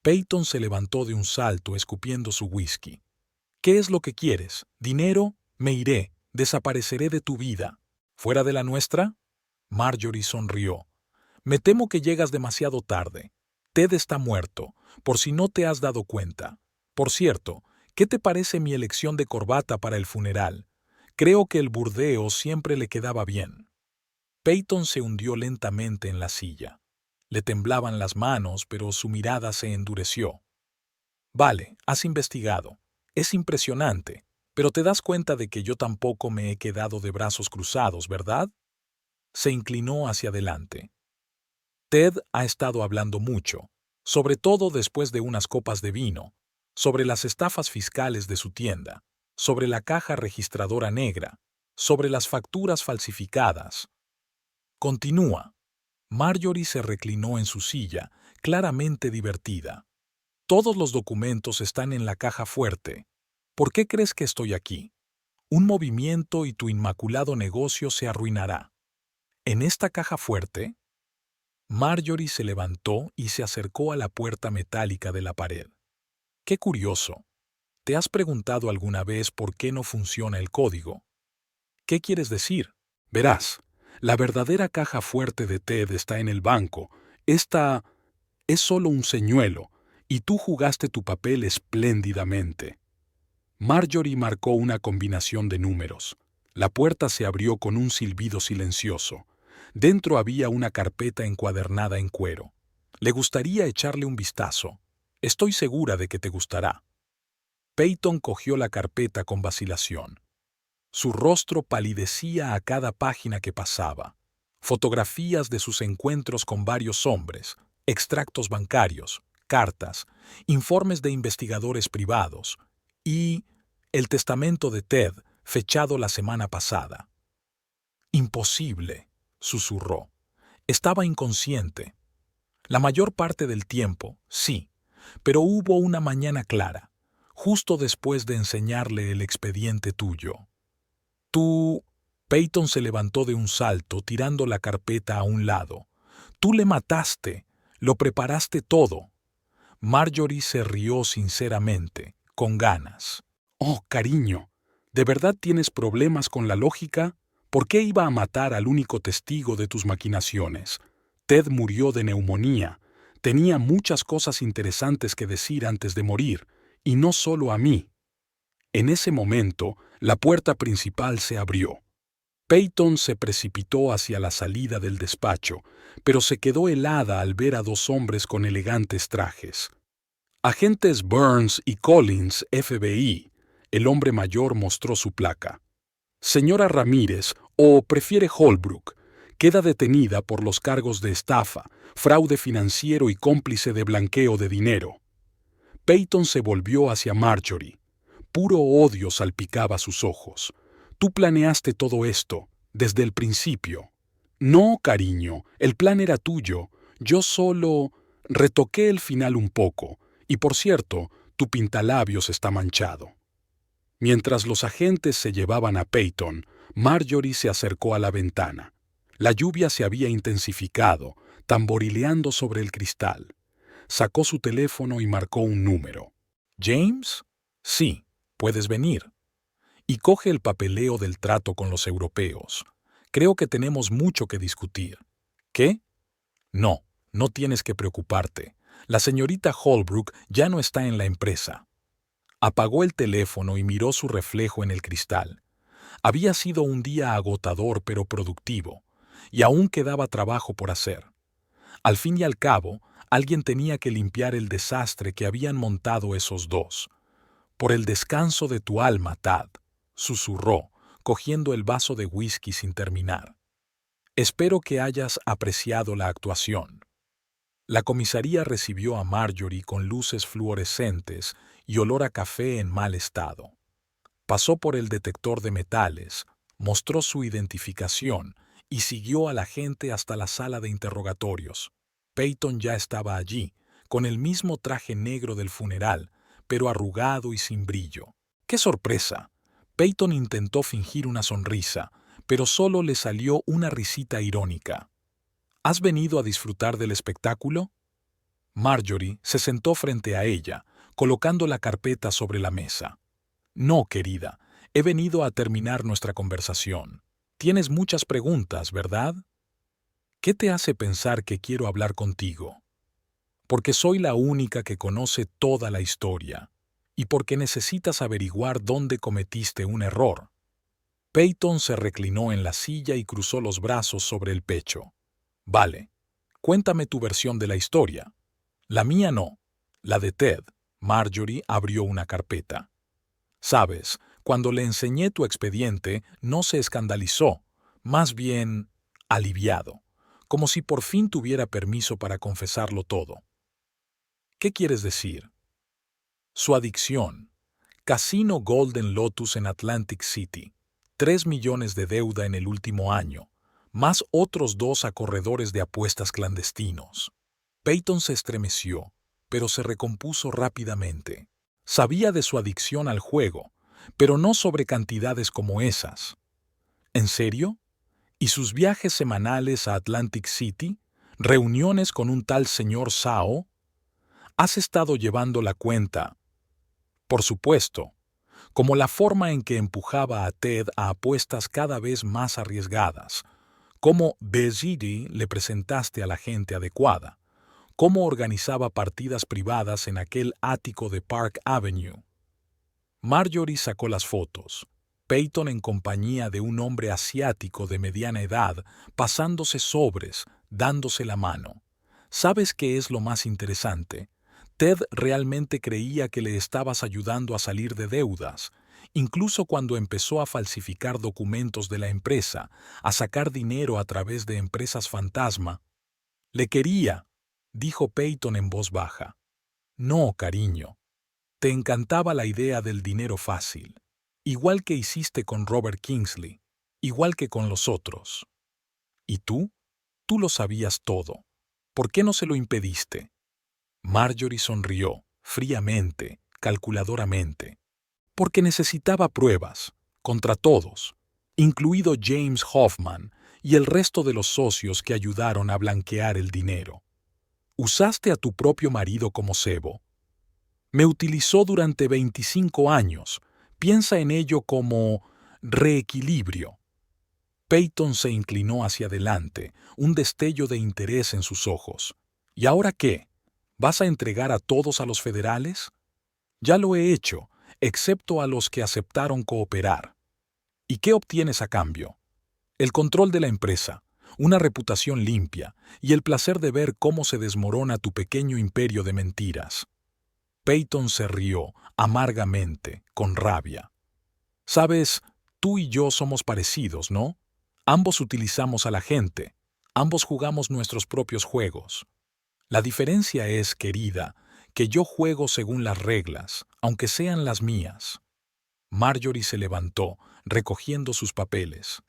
S1: Peyton se levantó de un salto escupiendo su whisky. ¿Qué es lo que quieres? ¿Dinero? Me iré. Desapareceré de tu vida. ¿Fuera de la nuestra? Marjorie sonrió. Me temo que llegas demasiado tarde. Ted está muerto, por si no te has dado cuenta. Por cierto, ¿qué te parece mi elección de corbata para el funeral? Creo que el burdeo siempre le quedaba bien. Peyton se hundió lentamente en la silla. Le temblaban las manos, pero su mirada se endureció. Vale, has investigado. Es impresionante, pero te das cuenta de que yo tampoco me he quedado de brazos cruzados, ¿verdad? Se inclinó hacia adelante. Ted ha estado hablando mucho, sobre todo después de unas copas de vino, sobre las estafas fiscales de su tienda, sobre la caja registradora negra, sobre las facturas falsificadas. Continúa. Marjorie se reclinó en su silla, claramente divertida. Todos los documentos están en la caja fuerte. ¿Por qué crees que estoy aquí? Un movimiento y tu inmaculado negocio se arruinará. ¿En esta caja fuerte? Marjorie se levantó y se acercó a la puerta metálica de la pared. ¡Qué curioso! ¿Te has preguntado alguna vez por qué no funciona el código? ¿Qué quieres decir? Verás, la verdadera caja fuerte de Ted está en el banco. Esta es solo un señuelo, y tú jugaste tu papel espléndidamente. Marjorie marcó una combinación de números. La puerta se abrió con un silbido silencioso. Dentro había una carpeta encuadernada en cuero. Le gustaría echarle un vistazo. Estoy segura de que te gustará. Peyton cogió la carpeta con vacilación. Su rostro palidecía a cada página que pasaba. Fotografías de sus encuentros con varios hombres, extractos bancarios, cartas, informes de investigadores privados y el testamento de Ted, fechado la semana pasada. Imposible, susurró. Estaba inconsciente. La mayor parte del tiempo, sí, pero hubo una mañana clara, justo después de enseñarle el expediente tuyo. Tú... Peyton se levantó de un salto, tirando la carpeta a un lado. Tú le mataste, lo preparaste todo. Marjorie se rió sinceramente, con ganas. Oh, cariño, ¿de verdad tienes problemas con la lógica? ¿Por qué iba a matar al único testigo de tus maquinaciones? Ted murió de neumonía. Tenía muchas cosas interesantes que decir antes de morir, y no solo a mí. En ese momento, la puerta principal se abrió. Peyton se precipitó hacia la salida del despacho, pero se quedó helada al ver a dos hombres con elegantes trajes. Agentes Burns y Collins, FBI. El hombre mayor mostró su placa. Señora Ramírez, o prefiere Holbrook, queda detenida por los cargos de estafa, fraude financiero y cómplice de blanqueo de dinero. Peyton se volvió hacia Marjorie. Puro odio salpicaba sus ojos. Tú planeaste todo esto, desde el principio. No, cariño, el plan era tuyo. Yo solo retoqué el final un poco. Y por cierto, tu pintalabios está manchado. Mientras los agentes se llevaban a Peyton, Marjorie se acercó a la ventana. La lluvia se había intensificado, tamborileando sobre el cristal. Sacó su teléfono y marcó un número. ¿James? Sí, puedes venir. Y coge el papeleo del trato con los europeos. Creo que tenemos mucho que discutir. ¿Qué? No, no tienes que preocuparte. La señorita Holbrook ya no está en la empresa. Apagó el teléfono y miró su reflejo en el cristal. Había sido un día agotador pero productivo, y aún quedaba trabajo por hacer. Al fin y al cabo, alguien tenía que limpiar el desastre que habían montado esos dos. Por el descanso de tu alma, Tad, susurró, cogiendo el vaso de whisky sin terminar. Espero que hayas apreciado la actuación. La comisaría recibió a Marjorie con luces fluorescentes y olor a café en mal estado. Pasó por el detector de metales, mostró su identificación y siguió al agente hasta la sala de interrogatorios. Peyton ya estaba allí, con el mismo traje negro del funeral, pero arrugado y sin brillo. ¡Qué sorpresa! Peyton intentó fingir una sonrisa, pero solo le salió una risita irónica. ¿Has venido a disfrutar del espectáculo? Marjorie se sentó frente a ella, colocando la carpeta sobre la mesa. No, querida, he venido a terminar nuestra conversación. Tienes muchas preguntas, ¿verdad? ¿Qué te hace pensar que quiero hablar contigo? Porque soy la única que conoce toda la historia, y porque necesitas averiguar dónde cometiste un error. Peyton se reclinó en la silla y cruzó los brazos sobre el pecho. Vale, cuéntame tu versión de la historia. La mía no, la de Ted. Marjorie abrió una carpeta. Sabes, cuando le enseñé tu expediente, no se escandalizó, más bien aliviado, como si por fin tuviera permiso para confesarlo todo. ¿Qué quieres decir? Su adicción. Casino Golden Lotus en Atlantic City. 3 millones de deuda en el último año, más otros 2 a corredores de apuestas clandestinos. Peyton se estremeció, pero se recompuso rápidamente. Sabía de su adicción al juego, pero no sobre cantidades como esas. ¿En serio? ¿Y sus viajes semanales a Atlantic City? ¿Reuniones con un tal señor Sao? ¿Has estado llevando la cuenta? Por supuesto, como la forma en que empujaba a Ted a apuestas cada vez más arriesgadas, cómo Bezidi le presentaste a la gente adecuada, cómo organizaba partidas privadas en aquel ático de Park Avenue. Marjorie sacó las fotos. Peyton en compañía de un hombre asiático de mediana edad, pasándose sobres, dándose la mano. ¿Sabes qué es lo más interesante? Ted realmente creía que le estabas ayudando a salir de deudas, incluso cuando empezó a falsificar documentos de la empresa, a sacar dinero a través de empresas fantasma. Le quería, dijo Peyton en voz baja. No, cariño. Te encantaba la idea del dinero fácil, igual que hiciste con Robert Kingsley, igual que con los otros. ¿Y tú? Tú lo sabías todo. ¿Por qué no se lo impediste? Marjorie sonrió, fríamente, calculadoramente. Porque necesitaba pruebas, contra todos, incluido James Hoffman y el resto de los socios que ayudaron a blanquear el dinero. Usaste a tu propio marido como cebo. Me utilizó durante 25 años. Piensa en ello como reequilibrio. Peyton se inclinó hacia adelante, un destello de interés en sus ojos. ¿Y ahora qué? ¿Vas a entregar a todos a los federales? Ya lo he hecho, excepto a los que aceptaron cooperar. ¿Y qué obtienes a cambio? El control de la empresa, una reputación limpia y el placer de ver cómo se desmorona tu pequeño imperio de mentiras. Peyton se rió, amargamente, con rabia. Sabes, tú y yo somos parecidos, ¿no? Ambos utilizamos a la gente, ambos jugamos nuestros propios juegos. La diferencia es, querida, que yo juego según las reglas, aunque sean las mías. Marjorie se levantó, recogiendo sus papeles.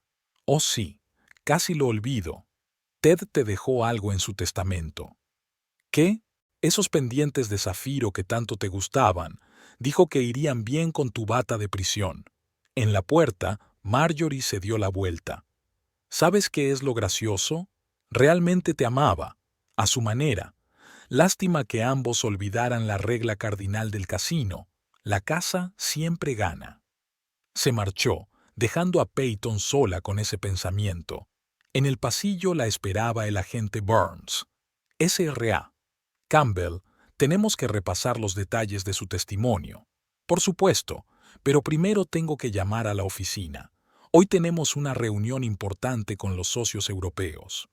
S1: Oh sí, casi lo olvido. Ted te dejó algo en su testamento. ¿Qué? Esos pendientes de zafiro que tanto te gustaban, dijo que irían bien con tu bata de prisión. En la puerta, Marjorie se dio la vuelta. ¿Sabes qué es lo gracioso? Realmente te amaba, a su manera. Lástima que ambos olvidaran la regla cardinal del casino. La casa siempre gana. Se marchó, dejando a Peyton sola con ese pensamiento. En el pasillo la esperaba el agente Burns. SRA. Campbell, tenemos que repasar los detalles de su testimonio. Por supuesto, pero primero tengo que llamar a la oficina. Hoy tenemos una reunión importante con los socios europeos.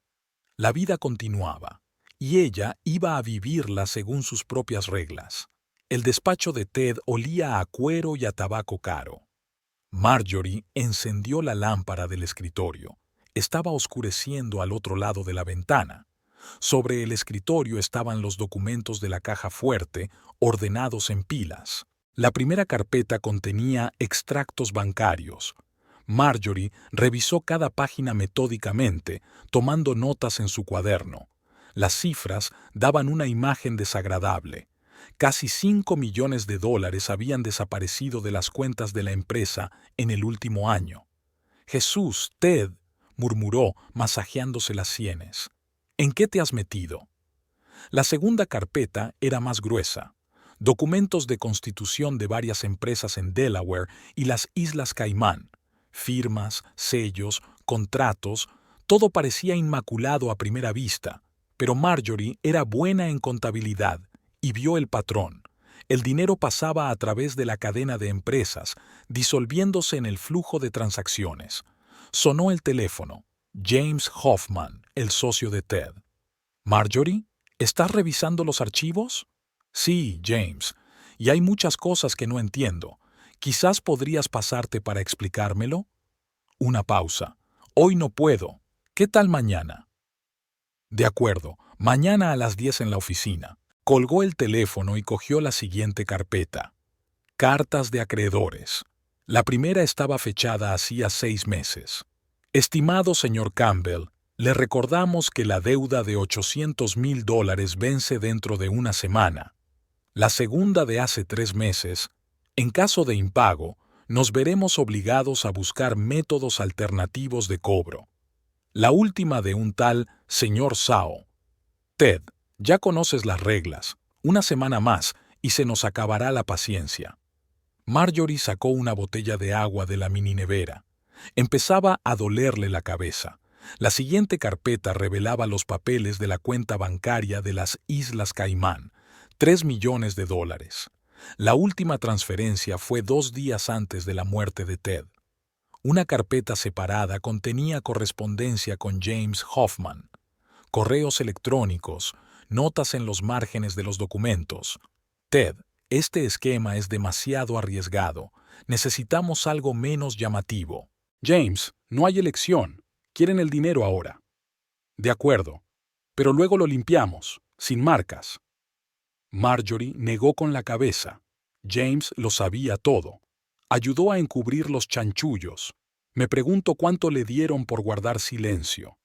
S1: La vida continuaba, y ella iba a vivirla según sus propias reglas. El despacho de Ted olía a cuero y a tabaco caro. Marjorie encendió la lámpara del escritorio. Estaba oscureciendo al otro lado de la ventana. Sobre el escritorio estaban los documentos de la caja fuerte, ordenados en pilas. La primera carpeta contenía extractos bancarios. Marjorie revisó cada página metódicamente, tomando notas en su cuaderno. Las cifras daban una imagen desagradable. Casi 5 millones de dólares habían desaparecido de las cuentas de la empresa en el último año. Jesús, Ted, murmuró, masajeándose las sienes. ¿En qué te has metido? La segunda carpeta era más gruesa. Documentos de constitución de varias empresas en Delaware y las Islas Caimán. Firmas, sellos, contratos, Todo parecía inmaculado a primera vista, pero Marjorie era buena en contabilidad y vio el patrón. El dinero pasaba a través de la cadena de empresas, disolviéndose en el flujo de transacciones. Sonó el teléfono. James Hoffman, el socio de Ted. «Marjorie, ¿estás revisando los archivos?» «Sí, James, y hay muchas cosas que no entiendo. Quizás podrías pasarte para explicármelo». Una pausa. «Hoy no puedo. ¿Qué tal mañana?» «De acuerdo, mañana a las 10 en la oficina». Colgó el teléfono y cogió la siguiente carpeta. Cartas de acreedores. La primera estaba fechada hacía 6 meses. «Estimado señor Campbell, le recordamos que la deuda de $800,000 vence dentro de una semana. La segunda de hace 3 meses. En caso de impago, nos veremos obligados a buscar métodos alternativos de cobro. La última de un tal señor Sao. Ted, ya conoces las reglas. Una semana más y se nos acabará la paciencia». Marjorie sacó una botella de agua de la mininevera. Empezaba a dolerle la cabeza. La siguiente carpeta revelaba los papeles de la cuenta bancaria de las Islas Caimán, $3 millones. La última transferencia fue 2 días antes de la muerte de Ted. Una carpeta separada contenía correspondencia con James Hoffman, correos electrónicos, notas en los márgenes de los documentos. «Ted, este esquema es demasiado arriesgado. Necesitamos algo menos llamativo». «James, no hay elección. Quieren el dinero ahora». «De acuerdo, pero luego lo limpiamos, sin marcas». Marjorie negó con la cabeza. James lo sabía todo. Ayudó a encubrir los chanchullos. Me pregunto cuánto le dieron por guardar silencio.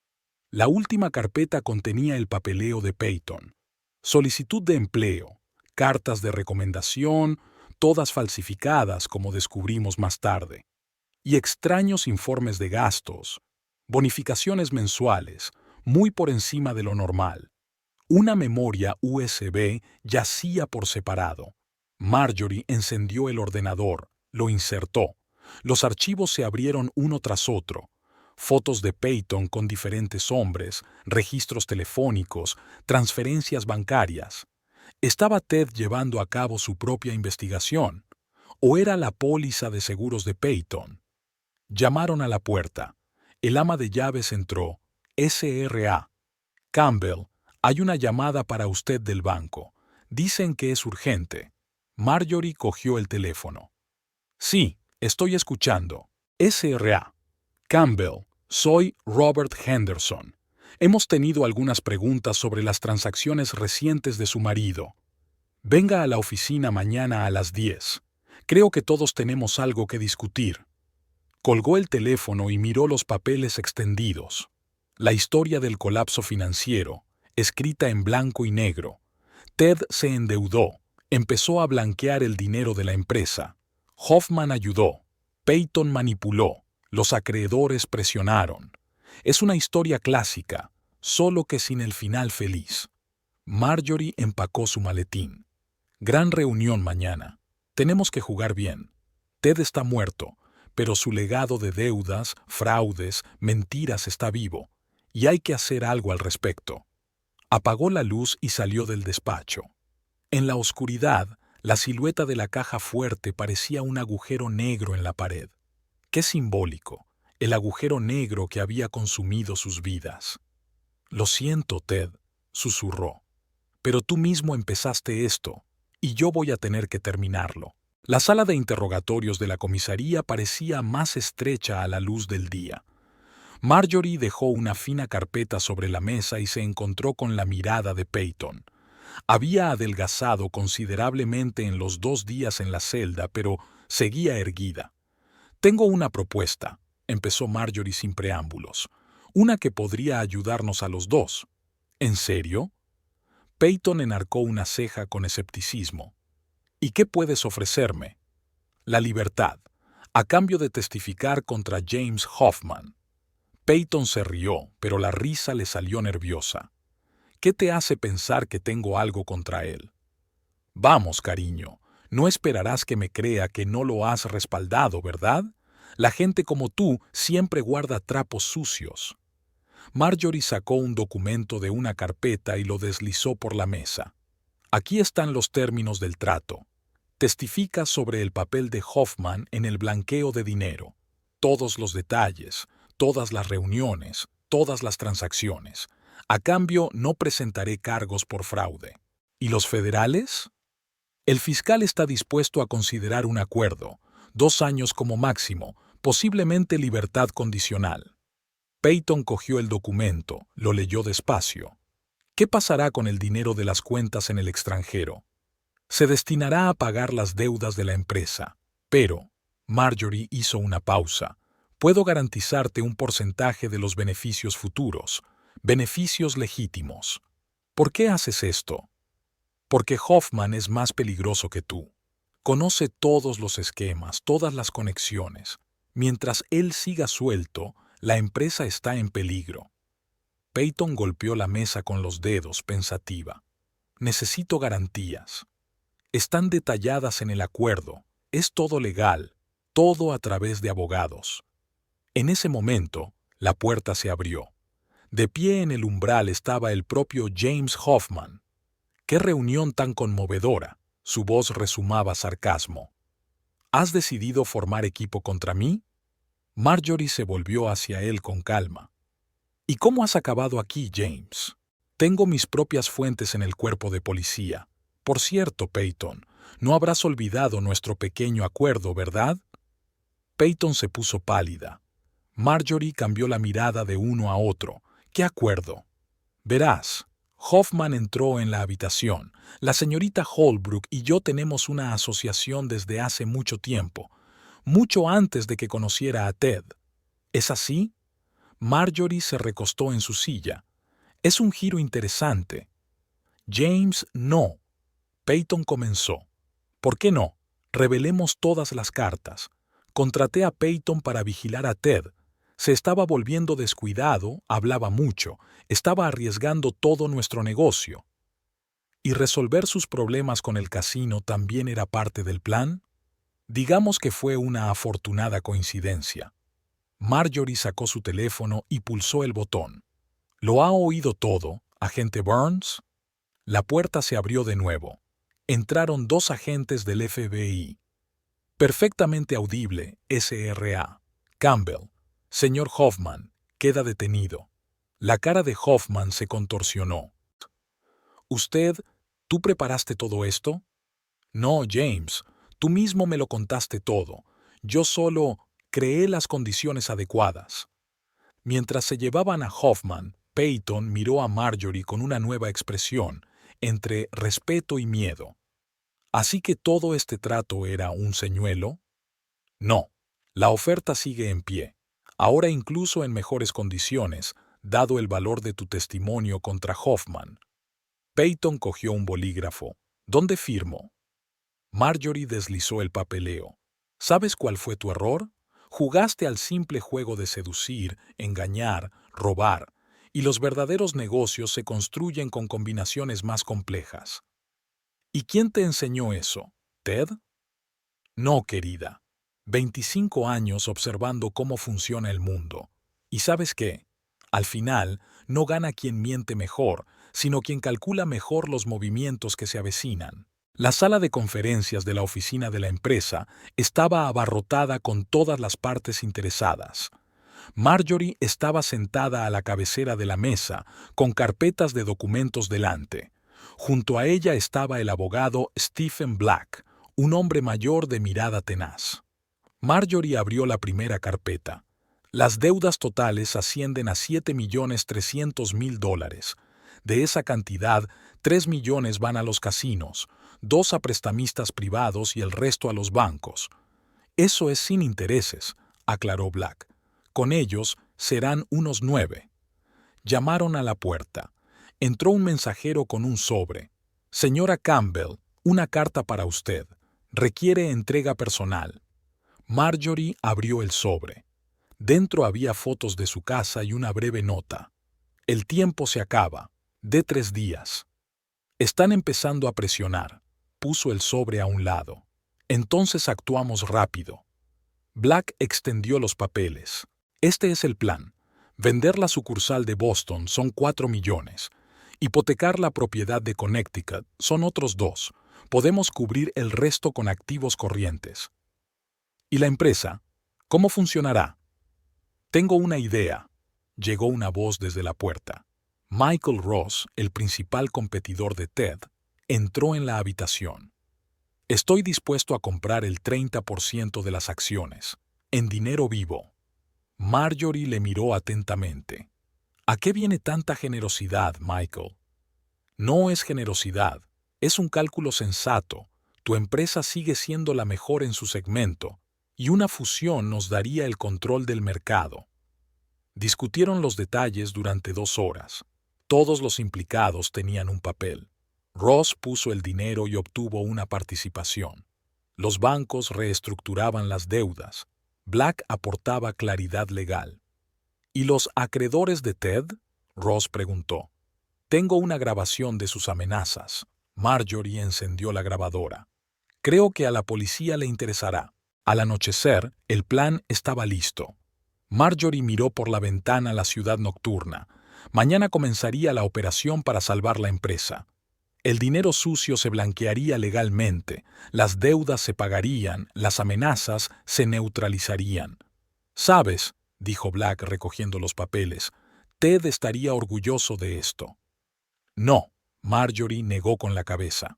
S1: La última carpeta contenía el papeleo de Peyton. Solicitud de empleo, cartas de recomendación, todas falsificadas como descubrimos más tarde. Y extraños informes de gastos, bonificaciones mensuales, muy por encima de lo normal. Una memoria USB yacía por separado. Marjorie encendió el ordenador, lo insertó. Los archivos se abrieron uno tras otro. Fotos de Peyton con diferentes hombres, registros telefónicos, transferencias bancarias. ¿Estaba Ted llevando a cabo su propia investigación? ¿O era la póliza de seguros de Peyton? Llamaron a la puerta. El ama de llaves entró. «SRA. Campbell, hay una llamada para usted del banco. Dicen que es urgente». Marjorie cogió el teléfono. «Sí, estoy escuchando. SRA. Campbell, soy Robert Henderson. Hemos tenido algunas preguntas sobre las transacciones recientes de su marido. Venga a la oficina mañana a las 10. Creo que todos tenemos algo que discutir». Colgó el teléfono y miró los papeles extendidos. La historia del colapso financiero, escrita en blanco y negro. Ted se endeudó, empezó a blanquear el dinero de la empresa. Hoffman ayudó, Peyton manipuló, los acreedores presionaron. Es una historia clásica, solo que sin el final feliz. Marjorie empacó su maletín. «Gran reunión mañana. Tenemos que jugar bien. Ted está muerto, pero su legado de deudas, fraudes, mentiras está vivo, y hay que hacer algo al respecto». Apagó la luz y salió del despacho. En la oscuridad, la silueta de la caja fuerte parecía un agujero negro en la pared. Qué simbólico, el agujero negro que había consumido sus vidas. «Lo siento, Ted», susurró, «pero tú mismo empezaste esto, y yo voy a tener que terminarlo». La sala de interrogatorios de la comisaría parecía más estrecha a la luz del día. Marjorie dejó una fina carpeta sobre la mesa y se encontró con la mirada de Peyton. Había adelgazado considerablemente en los 2 días en la celda, pero seguía erguida. «Tengo una propuesta», empezó Marjorie sin preámbulos. «Una que podría ayudarnos a los dos». «¿En serio?» Peyton enarcó una ceja con escepticismo. «¿Y qué puedes ofrecerme?» «La libertad, a cambio de testificar contra James Hoffman». Peyton se rió, pero la risa le salió nerviosa. «¿Qué te hace pensar que tengo algo contra él?» «Vamos, cariño, no esperarás que me crea que no lo has respaldado, ¿verdad? La gente como tú siempre guarda trapos sucios». Marjorie sacó un documento de una carpeta y lo deslizó por la mesa. Aquí están los términos del trato. Testifica sobre el papel de Hoffman en el blanqueo de dinero. Todos los detalles, todas las reuniones, todas las transacciones. A cambio, no presentaré cargos por fraude. ¿Y los federales? El fiscal está dispuesto a considerar un acuerdo, 2 años como máximo, posiblemente libertad condicional. Peyton cogió el documento, lo leyó despacio. ¿Qué pasará con el dinero de las cuentas en el extranjero? Se destinará a pagar las deudas de la empresa. Pero, Marjorie hizo una pausa, puedo garantizarte un porcentaje de los beneficios futuros, beneficios legítimos. ¿Por qué haces esto? Porque Hoffman es más peligroso que tú. Conoce todos los esquemas, todas las conexiones. Mientras él siga suelto, la empresa está en peligro. Peyton golpeó la mesa con los dedos, pensativa. Necesito garantías. Están detalladas en el acuerdo. Es todo legal, todo a través de abogados. En ese momento, la puerta se abrió. De pie en el umbral estaba el propio James Hoffman. ¡Qué reunión tan conmovedora! Su voz rezumaba sarcasmo. ¿Has decidido formar equipo contra mí? Marjorie se volvió hacia él con calma. ¿Y cómo has acabado aquí, James? Tengo mis propias fuentes en el cuerpo de policía. Por cierto, Peyton, no habrás olvidado nuestro pequeño acuerdo, ¿verdad? Peyton se puso pálida. Marjorie cambió la mirada de uno a otro. ¿Qué acuerdo? Verás, Hoffman entró en la habitación. La señorita Holbrook y yo tenemos una asociación desde hace mucho tiempo, mucho antes de que conociera a Ted. ¿Es así? Marjorie se recostó en su silla. Es un giro interesante. James, no. Peyton comenzó. ¿Por qué no? Revelemos todas las cartas. Contraté a Peyton para vigilar a Ted. Se estaba volviendo descuidado, hablaba mucho, estaba arriesgando todo nuestro negocio. ¿Y resolver sus problemas con el casino también era parte del plan? Digamos que fue una afortunada coincidencia. Marjorie sacó su teléfono y pulsó el botón. ¿Lo ha oído todo, agente Burns? La puerta se abrió de nuevo. Entraron 2 agentes del FBI. Perfectamente audible, S.R.A. Campbell. Señor Hoffman, queda detenido. La cara de Hoffman se contorsionó. ¿Tú preparaste todo esto? No, James, tú mismo me lo contaste todo. Yo solo creé las condiciones adecuadas. Mientras se llevaban a Hoffman, Peyton miró a Marjorie con una nueva expresión, entre respeto y miedo. ¿Así que todo este trato era un señuelo? No, la oferta sigue en pie, ahora incluso en mejores condiciones, dado el valor de tu testimonio contra Hoffman. Peyton cogió un bolígrafo. ¿Dónde firmo? Marjorie deslizó el papeleo. ¿Sabes cuál fue tu error? Jugaste al simple juego de seducir, engañar, robar, y los verdaderos negocios se construyen con combinaciones más complejas. ¿Y quién te enseñó eso? ¿Ted? No, querida. 25 años observando cómo funciona el mundo. ¿Y sabes qué? Al final, no gana quien miente mejor, sino quien calcula mejor los movimientos que se avecinan. La sala de conferencias de la oficina de la empresa estaba abarrotada con todas las partes interesadas. Marjorie estaba sentada a la cabecera de la mesa, con carpetas de documentos delante. Junto a ella estaba el abogado Stephen Black, un hombre mayor de mirada tenaz. Marjorie abrió la primera carpeta. Las deudas totales ascienden a $7.300.000. De esa cantidad, 3 millones van a los casinos, 2 a prestamistas privados y el resto a los bancos. Eso es sin intereses, aclaró Black. Con ellos serán unos 9. Llamaron a la puerta. Entró un mensajero con un sobre. Señora Campbell, una carta para usted. Requiere entrega personal. Marjorie abrió el sobre. Dentro había fotos de su casa y una breve nota. El tiempo se acaba. De 3 días. Están empezando a presionar. Puso el sobre a un lado. Entonces actuamos rápido. Black extendió los papeles. Este es el plan. Vender la sucursal de Boston son 4 millones. Hipotecar la propiedad de Connecticut son otros 2. Podemos cubrir el resto con activos corrientes. ¿Y la empresa? ¿Cómo funcionará? Tengo una idea. Llegó una voz desde la puerta. Michael Ross, el principal competidor de Ted, entró en la habitación. Estoy dispuesto a comprar el 30% de las acciones, en dinero vivo. Marjorie le miró atentamente. ¿A qué viene tanta generosidad, Michael? No es generosidad, es un cálculo sensato. Tu empresa sigue siendo la mejor en su segmento, y una fusión nos daría el control del mercado. Discutieron los detalles durante 2 horas. Todos los implicados tenían un papel. Ross puso el dinero y obtuvo una participación. Los bancos reestructuraban las deudas. Black aportaba claridad legal. ¿Y los acreedores de Ted? Ross preguntó. Tengo una grabación de sus amenazas. Marjorie encendió la grabadora. Creo que a la policía le interesará. Al anochecer, el plan estaba listo. Marjorie miró por la ventana la ciudad nocturna. Mañana comenzaría la operación para salvar la empresa. El dinero sucio se blanquearía legalmente, las deudas se pagarían, las amenazas se neutralizarían. «¿Sabes?», dijo Black recogiendo los papeles, «Ted estaría orgulloso de esto». «No», Marjorie negó con la cabeza.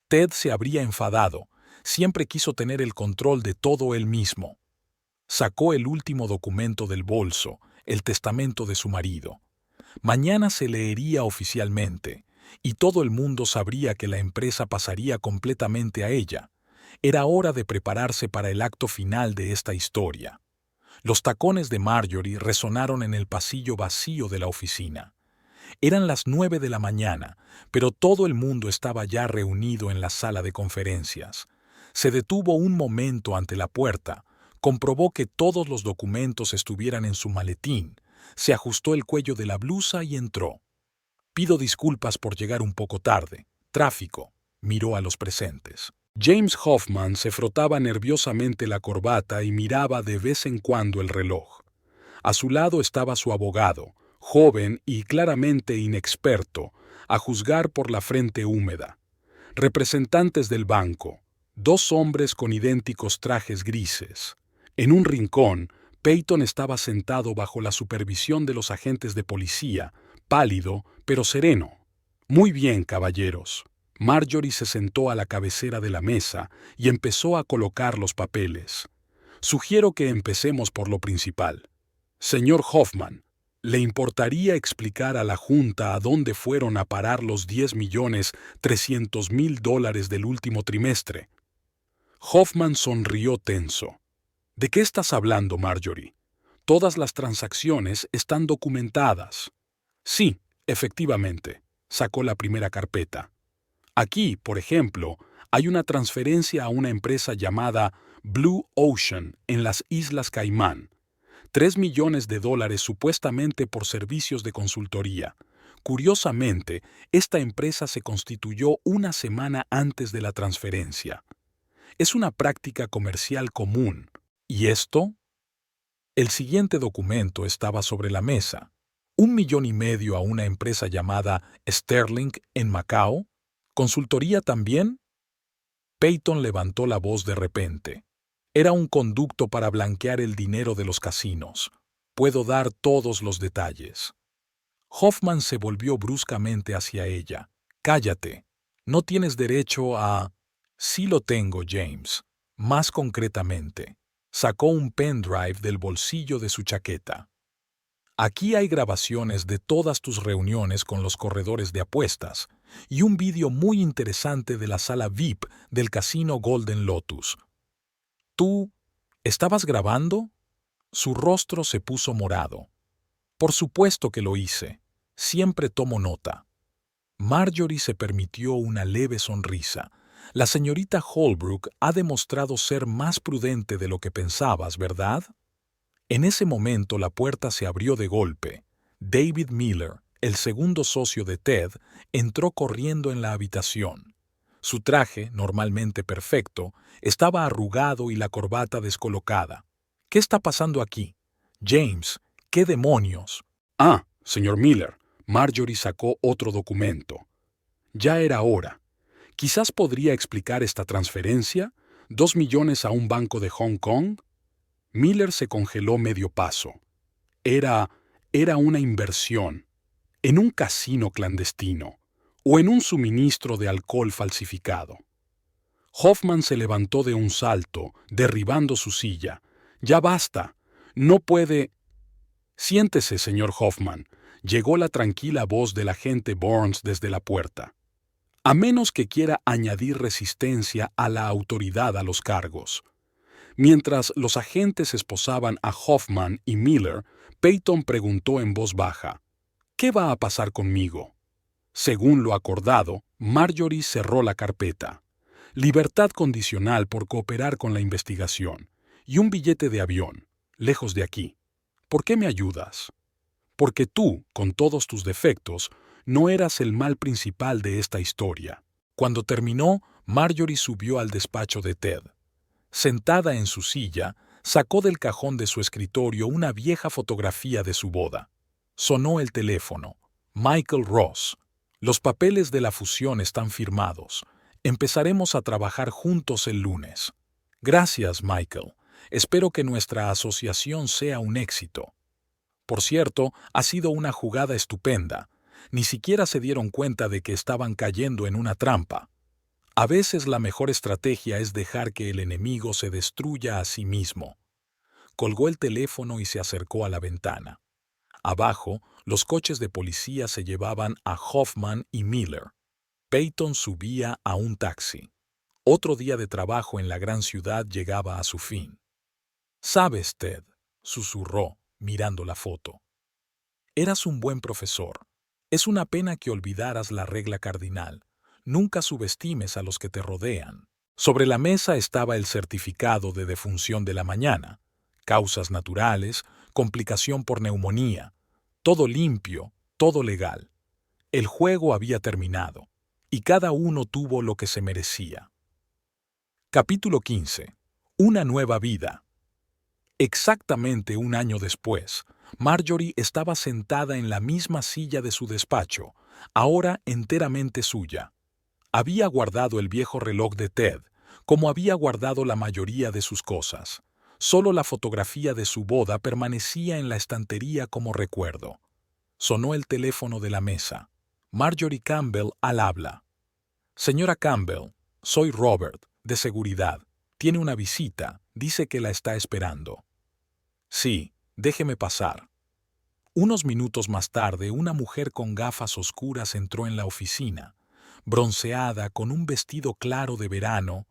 S1: Ted se habría enfadado, siempre quiso tener el control de todo él mismo. Sacó el último documento del bolso, el testamento de su marido. Mañana se leería oficialmente, y todo el mundo sabría que la empresa pasaría completamente a ella. Era hora de prepararse para el acto final de esta historia. Los tacones de Marjorie resonaron en el pasillo vacío de la oficina. Eran las 9 de la mañana, pero todo el mundo estaba ya reunido en la sala de conferencias. Se detuvo un momento ante la puerta, comprobó que todos los documentos estuvieran en su maletín, se ajustó el cuello de la blusa y entró. «Pido disculpas por llegar un poco tarde. Tráfico», miró a los presentes. James Hoffman se frotaba nerviosamente la corbata y miraba de vez en cuando el reloj. A su lado estaba su abogado, joven y claramente inexperto, a juzgar por la frente húmeda. Representantes del banco, 2 hombres con idénticos trajes grises. En un rincón, Peyton estaba sentado bajo la supervisión de los agentes de policía, pálido pero sereno. «Muy bien, caballeros». Marjorie se sentó a la cabecera de la mesa y empezó a colocar los papeles. «Sugiero que empecemos por lo principal. Señor Hoffman, ¿le importaría explicar a la Junta a dónde fueron a parar los $10.300.000 del último trimestre?» Hoffman sonrió tenso. «¿De qué estás hablando, Marjorie? Todas las transacciones están documentadas». «Sí, efectivamente», sacó la primera carpeta. «Aquí, por ejemplo, hay una transferencia a una empresa llamada Blue Ocean en las Islas Caimán. $3 millones supuestamente por servicios de consultoría. Curiosamente, esta empresa se constituyó una semana antes de la transferencia. Es una práctica comercial común. ¿Y esto?». El siguiente documento estaba sobre la mesa. $1,5 millones a una empresa llamada Sterling en Macao. ¿Consultoría también? Peyton levantó la voz de repente. «Era un conducto para blanquear el dinero de los casinos. Puedo dar todos los detalles». Hoffman se volvió bruscamente hacia ella. «Cállate. No tienes derecho a...». «Sí lo tengo, James. Más concretamente». Sacó un pendrive del bolsillo de su chaqueta. «Aquí hay grabaciones de todas tus reuniones con los corredores de apuestas y un vídeo muy interesante de la sala VIP del casino Golden Lotus». «¿Tú estabas grabando?». Su rostro se puso morado. «Por supuesto que lo hice. Siempre tomo nota». Marjorie se permitió una leve sonrisa. «La señorita Holbrook ha demostrado ser más prudente de lo que pensabas, ¿verdad?». En ese momento la puerta se abrió de golpe. David Miller, el segundo socio de Ted, entró corriendo en la habitación. Su traje, normalmente perfecto, estaba arrugado y la corbata descolocada. «¿Qué está pasando aquí? James, ¿Qué demonios?
S2: Ah, señor Miller, Marjorie sacó otro documento. Ya era hora. Quizás podría explicar esta transferencia, 2 millones a un banco de Hong Kong. Miller se congeló medio paso. Era una inversión. ¿En un casino clandestino o en un suministro de alcohol falsificado? Hoffman se levantó de un salto, derribando su silla. «Ya basta. No puede...» «Siéntese, señor Hoffman», llegó la tranquila voz del agente Burns desde la puerta. «A menos que quiera añadir resistencia a la autoridad a los cargos». Mientras los agentes esposaban a Hoffman y Miller, Peyton preguntó en voz baja, «¿Qué va a pasar conmigo?». Según lo acordado, Marjorie cerró la carpeta. Libertad condicional por cooperar con la investigación y un billete de avión, lejos de aquí. ¿Por qué me ayudas? Porque tú, con todos tus defectos, no eras el mal principal de esta historia. Cuando terminó, Marjorie subió al despacho de Ted. Sentada en su silla, sacó del cajón de su escritorio una vieja fotografía de su boda. Sonó el teléfono. Michael Ross. Los papeles de la fusión están firmados. Empezaremos a trabajar juntos el lunes. Gracias, Michael. Espero que nuestra asociación sea un éxito. Por cierto, ha sido una jugada estupenda. Ni siquiera se dieron cuenta de que estaban cayendo en una trampa. A veces la mejor estrategia es dejar que el enemigo se destruya a sí mismo. Colgó el teléfono y se acercó a la ventana. Abajo, los coches de policía se llevaban a Hoffman y Miller. Peyton subía a un taxi. Otro día de trabajo en la gran ciudad llegaba a su fin. «¿Sabes, Ted?», susurró, mirando la foto. «Eras un buen profesor. Es una pena que olvidaras la regla cardinal. Nunca subestimes a los que te rodean». Sobre la mesa estaba el certificado de defunción de la mañana. Causas naturales, complicación por neumonía. Todo limpio, todo legal. El juego había terminado, y cada uno tuvo lo que se merecía. Capítulo 15. Una nueva vida. Exactamente un año después, Marjorie estaba sentada en la misma silla de su despacho, ahora enteramente suya. Había guardado el viejo reloj de Ted, como había guardado la mayoría de sus cosas. Solo la fotografía de su boda permanecía en la estantería como recuerdo. Sonó el teléfono de la mesa. Marjorie Campbell al habla. «Señora Campbell, soy Robert, de seguridad. Tiene una visita, dice que la está esperando». «Sí, déjeme pasar». Unos minutos más tarde, una mujer con gafas oscuras entró en la oficina. Bronceada, con un vestido claro de verano,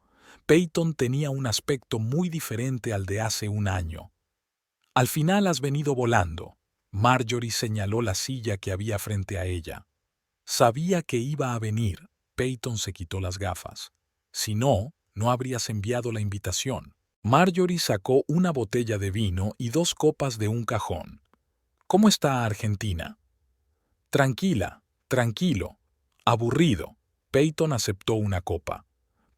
S2: Peyton tenía un aspecto muy diferente al de hace un año. «Al final has venido volando». Marjorie señaló la silla que había frente a ella. Sabía que iba a venir. Peyton se quitó las gafas. Si no, no habrías enviado la invitación. Marjorie sacó una botella de vino y 2 copas de un cajón. «¿Cómo está Argentina?» «Tranquila, tranquilo, aburrido». Peyton aceptó una copa.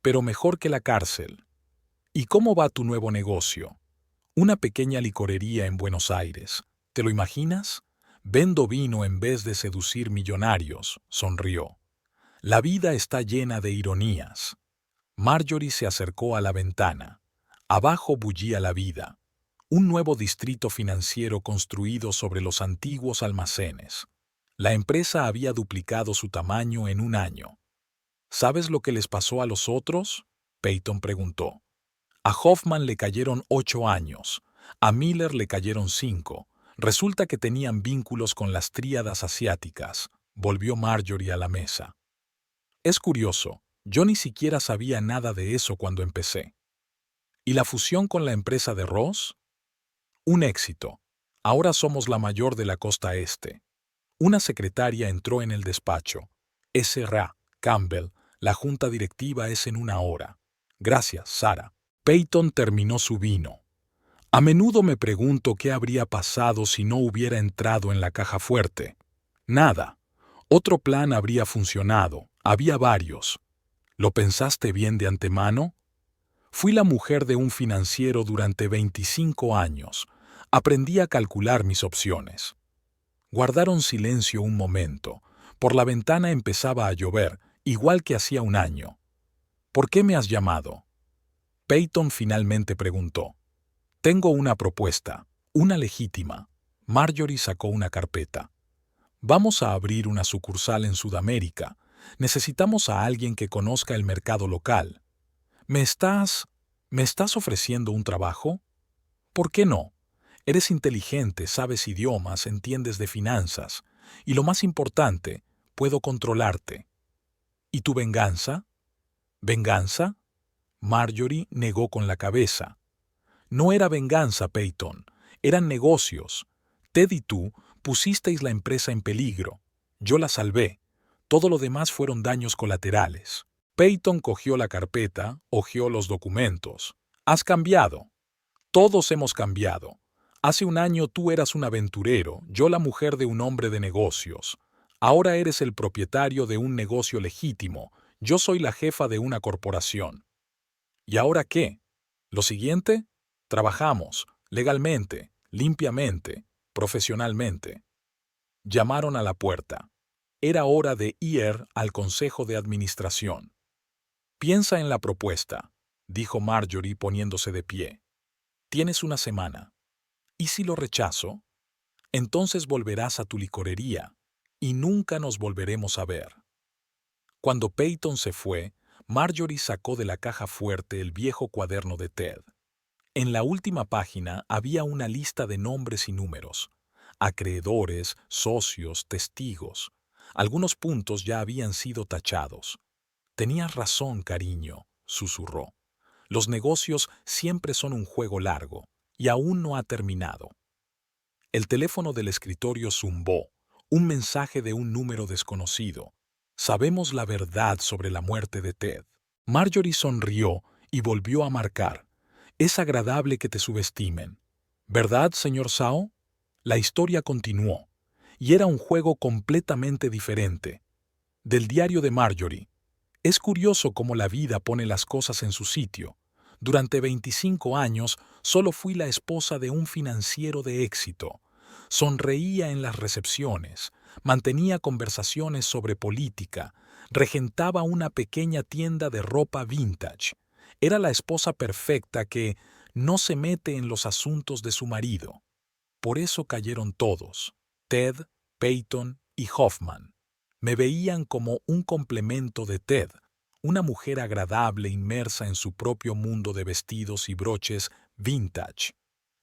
S2: «Pero mejor que la cárcel». «¿Y cómo va tu nuevo negocio?» «Una pequeña licorería en Buenos Aires. ¿Te lo imaginas? Vendo vino en vez de seducir millonarios», sonrió. «La vida está llena de ironías». Marjorie se acercó a la ventana. Abajo bullía la vida. Un nuevo distrito financiero construido sobre los antiguos almacenes. La empresa había duplicado su tamaño en un año. «¿Sabes lo que les pasó a los otros?», Peyton preguntó. «A Hoffman le cayeron 8 años. A Miller le cayeron 5. Resulta que tenían vínculos con las tríadas asiáticas», volvió Marjorie a la mesa. «Es curioso, yo ni siquiera sabía nada de eso cuando empecé». «¿Y la fusión con la empresa de Ross?» «Un éxito. Ahora somos la mayor de la costa este». Una secretaria entró en el despacho. «S.R.A. Campbell, la junta directiva es en 1 hora». «Gracias, Sara». Peyton terminó su vino. «A menudo me pregunto qué habría pasado si no hubiera entrado en la caja fuerte. Nada. Otro plan habría funcionado. Había varios. ¿Lo pensaste bien de antemano? Fui la mujer de un financiero durante 25 años.
S1: Aprendí a calcular mis opciones. Guardaron silencio un momento. Por la ventana empezaba a llover, igual que hacía un año. ¿Por qué me has llamado? Peyton finalmente preguntó. Tengo una propuesta, una legítima. Marjorie sacó una carpeta. Vamos a abrir una sucursal en Sudamérica. Necesitamos a alguien que conozca el mercado local. ¿Me estás ofreciendo un trabajo? ¿Por qué no? Eres inteligente, sabes idiomas, entiendes de finanzas. Y lo más importante, puedo controlarte. ¿Y tu venganza? ¿Venganza? Marjorie negó con la cabeza. No era venganza, Peyton. Eran negocios. Ted y tú pusisteis la empresa en peligro. Yo la salvé. Todo lo demás fueron daños colaterales. Peyton cogió la carpeta, hojeó los documentos. Has cambiado. Todos hemos cambiado. Hace un año tú eras un aventurero, yo la mujer de un hombre de negocios. Ahora eres el propietario de un negocio legítimo, yo soy la jefa de una corporación. ¿Y ahora qué? ¿Lo siguiente? Trabajamos, legalmente, limpiamente, profesionalmente. Llamaron a la puerta. Era hora de ir al Consejo de Administración. Piensa en la propuesta, dijo Marjorie poniéndose de pie. Tienes una semana. ¿Y si lo rechazo? Entonces volverás a tu licorería y nunca nos volveremos a ver. Cuando Peyton se fue, Marjorie sacó de la caja fuerte el viejo cuaderno de Ted. En la última página había una lista de nombres y números, acreedores, socios, testigos. Algunos puntos ya habían sido tachados. Tenías razón, cariño, susurró. Los negocios siempre son un juego largo, y aún no ha terminado. El teléfono del escritorio zumbó, un mensaje de un número desconocido. Sabemos la verdad sobre la muerte de Ted. Marjorie sonrió y volvió a marcar. Es agradable que te subestimen. ¿Verdad, señor Sao? La historia continuó, y era un juego completamente diferente. Del diario de Marjorie. Es curioso cómo la vida pone las cosas en su sitio. Durante 25 años solo fui la esposa de un financiero de éxito. Sonreía en las recepciones, mantenía conversaciones sobre política, regentaba una pequeña tienda de ropa vintage. Era la esposa perfecta que no se mete en los asuntos de su marido. Por eso cayeron todos, Ted, Peyton y Hoffman. Me veían como un complemento de Ted, una mujer agradable inmersa en su propio mundo de vestidos y broches vintage.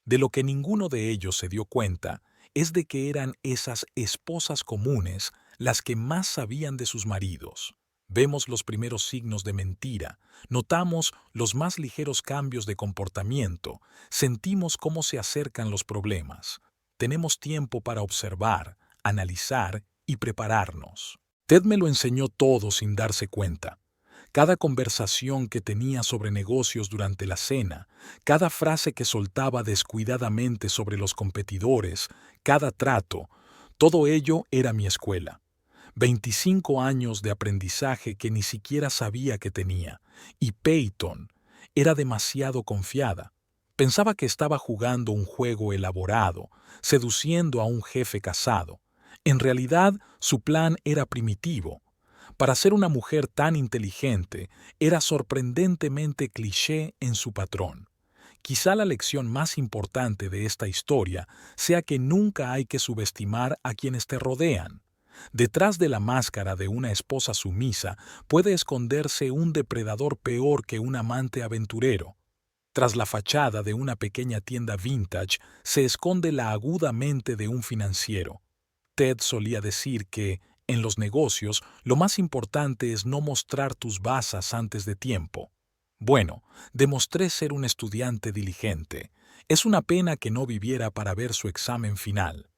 S1: De lo que ninguno de ellos se dio cuenta es de que eran esas esposas comunes las que más sabían de sus maridos. Vemos los primeros signos de mentira, notamos los más ligeros cambios de comportamiento, sentimos cómo se acercan los problemas. Tenemos tiempo para observar, analizar y prepararnos. Ted me lo enseñó todo sin darse cuenta. Cada conversación que tenía sobre negocios durante la cena, cada frase que soltaba descuidadamente sobre los competidores, cada trato, todo ello era mi escuela. 25 años de aprendizaje que ni siquiera sabía que tenía, y Peyton era demasiado confiada. Pensaba que estaba jugando un juego elaborado, seduciendo a un jefe casado. En realidad, su plan era primitivo. Para ser una mujer tan inteligente, era sorprendentemente cliché en su patrón. Quizá la lección más importante de esta historia sea que nunca hay que subestimar a quienes te rodean. Detrás de la máscara de una esposa sumisa puede esconderse un depredador peor que un amante aventurero. Tras la fachada de una pequeña tienda vintage se esconde la aguda mente de un financiero. Ted solía decir que, en los negocios, lo más importante es no mostrar tus bazas antes de tiempo. Bueno, demostré ser un estudiante diligente. Es una pena que no viviera para ver su examen final.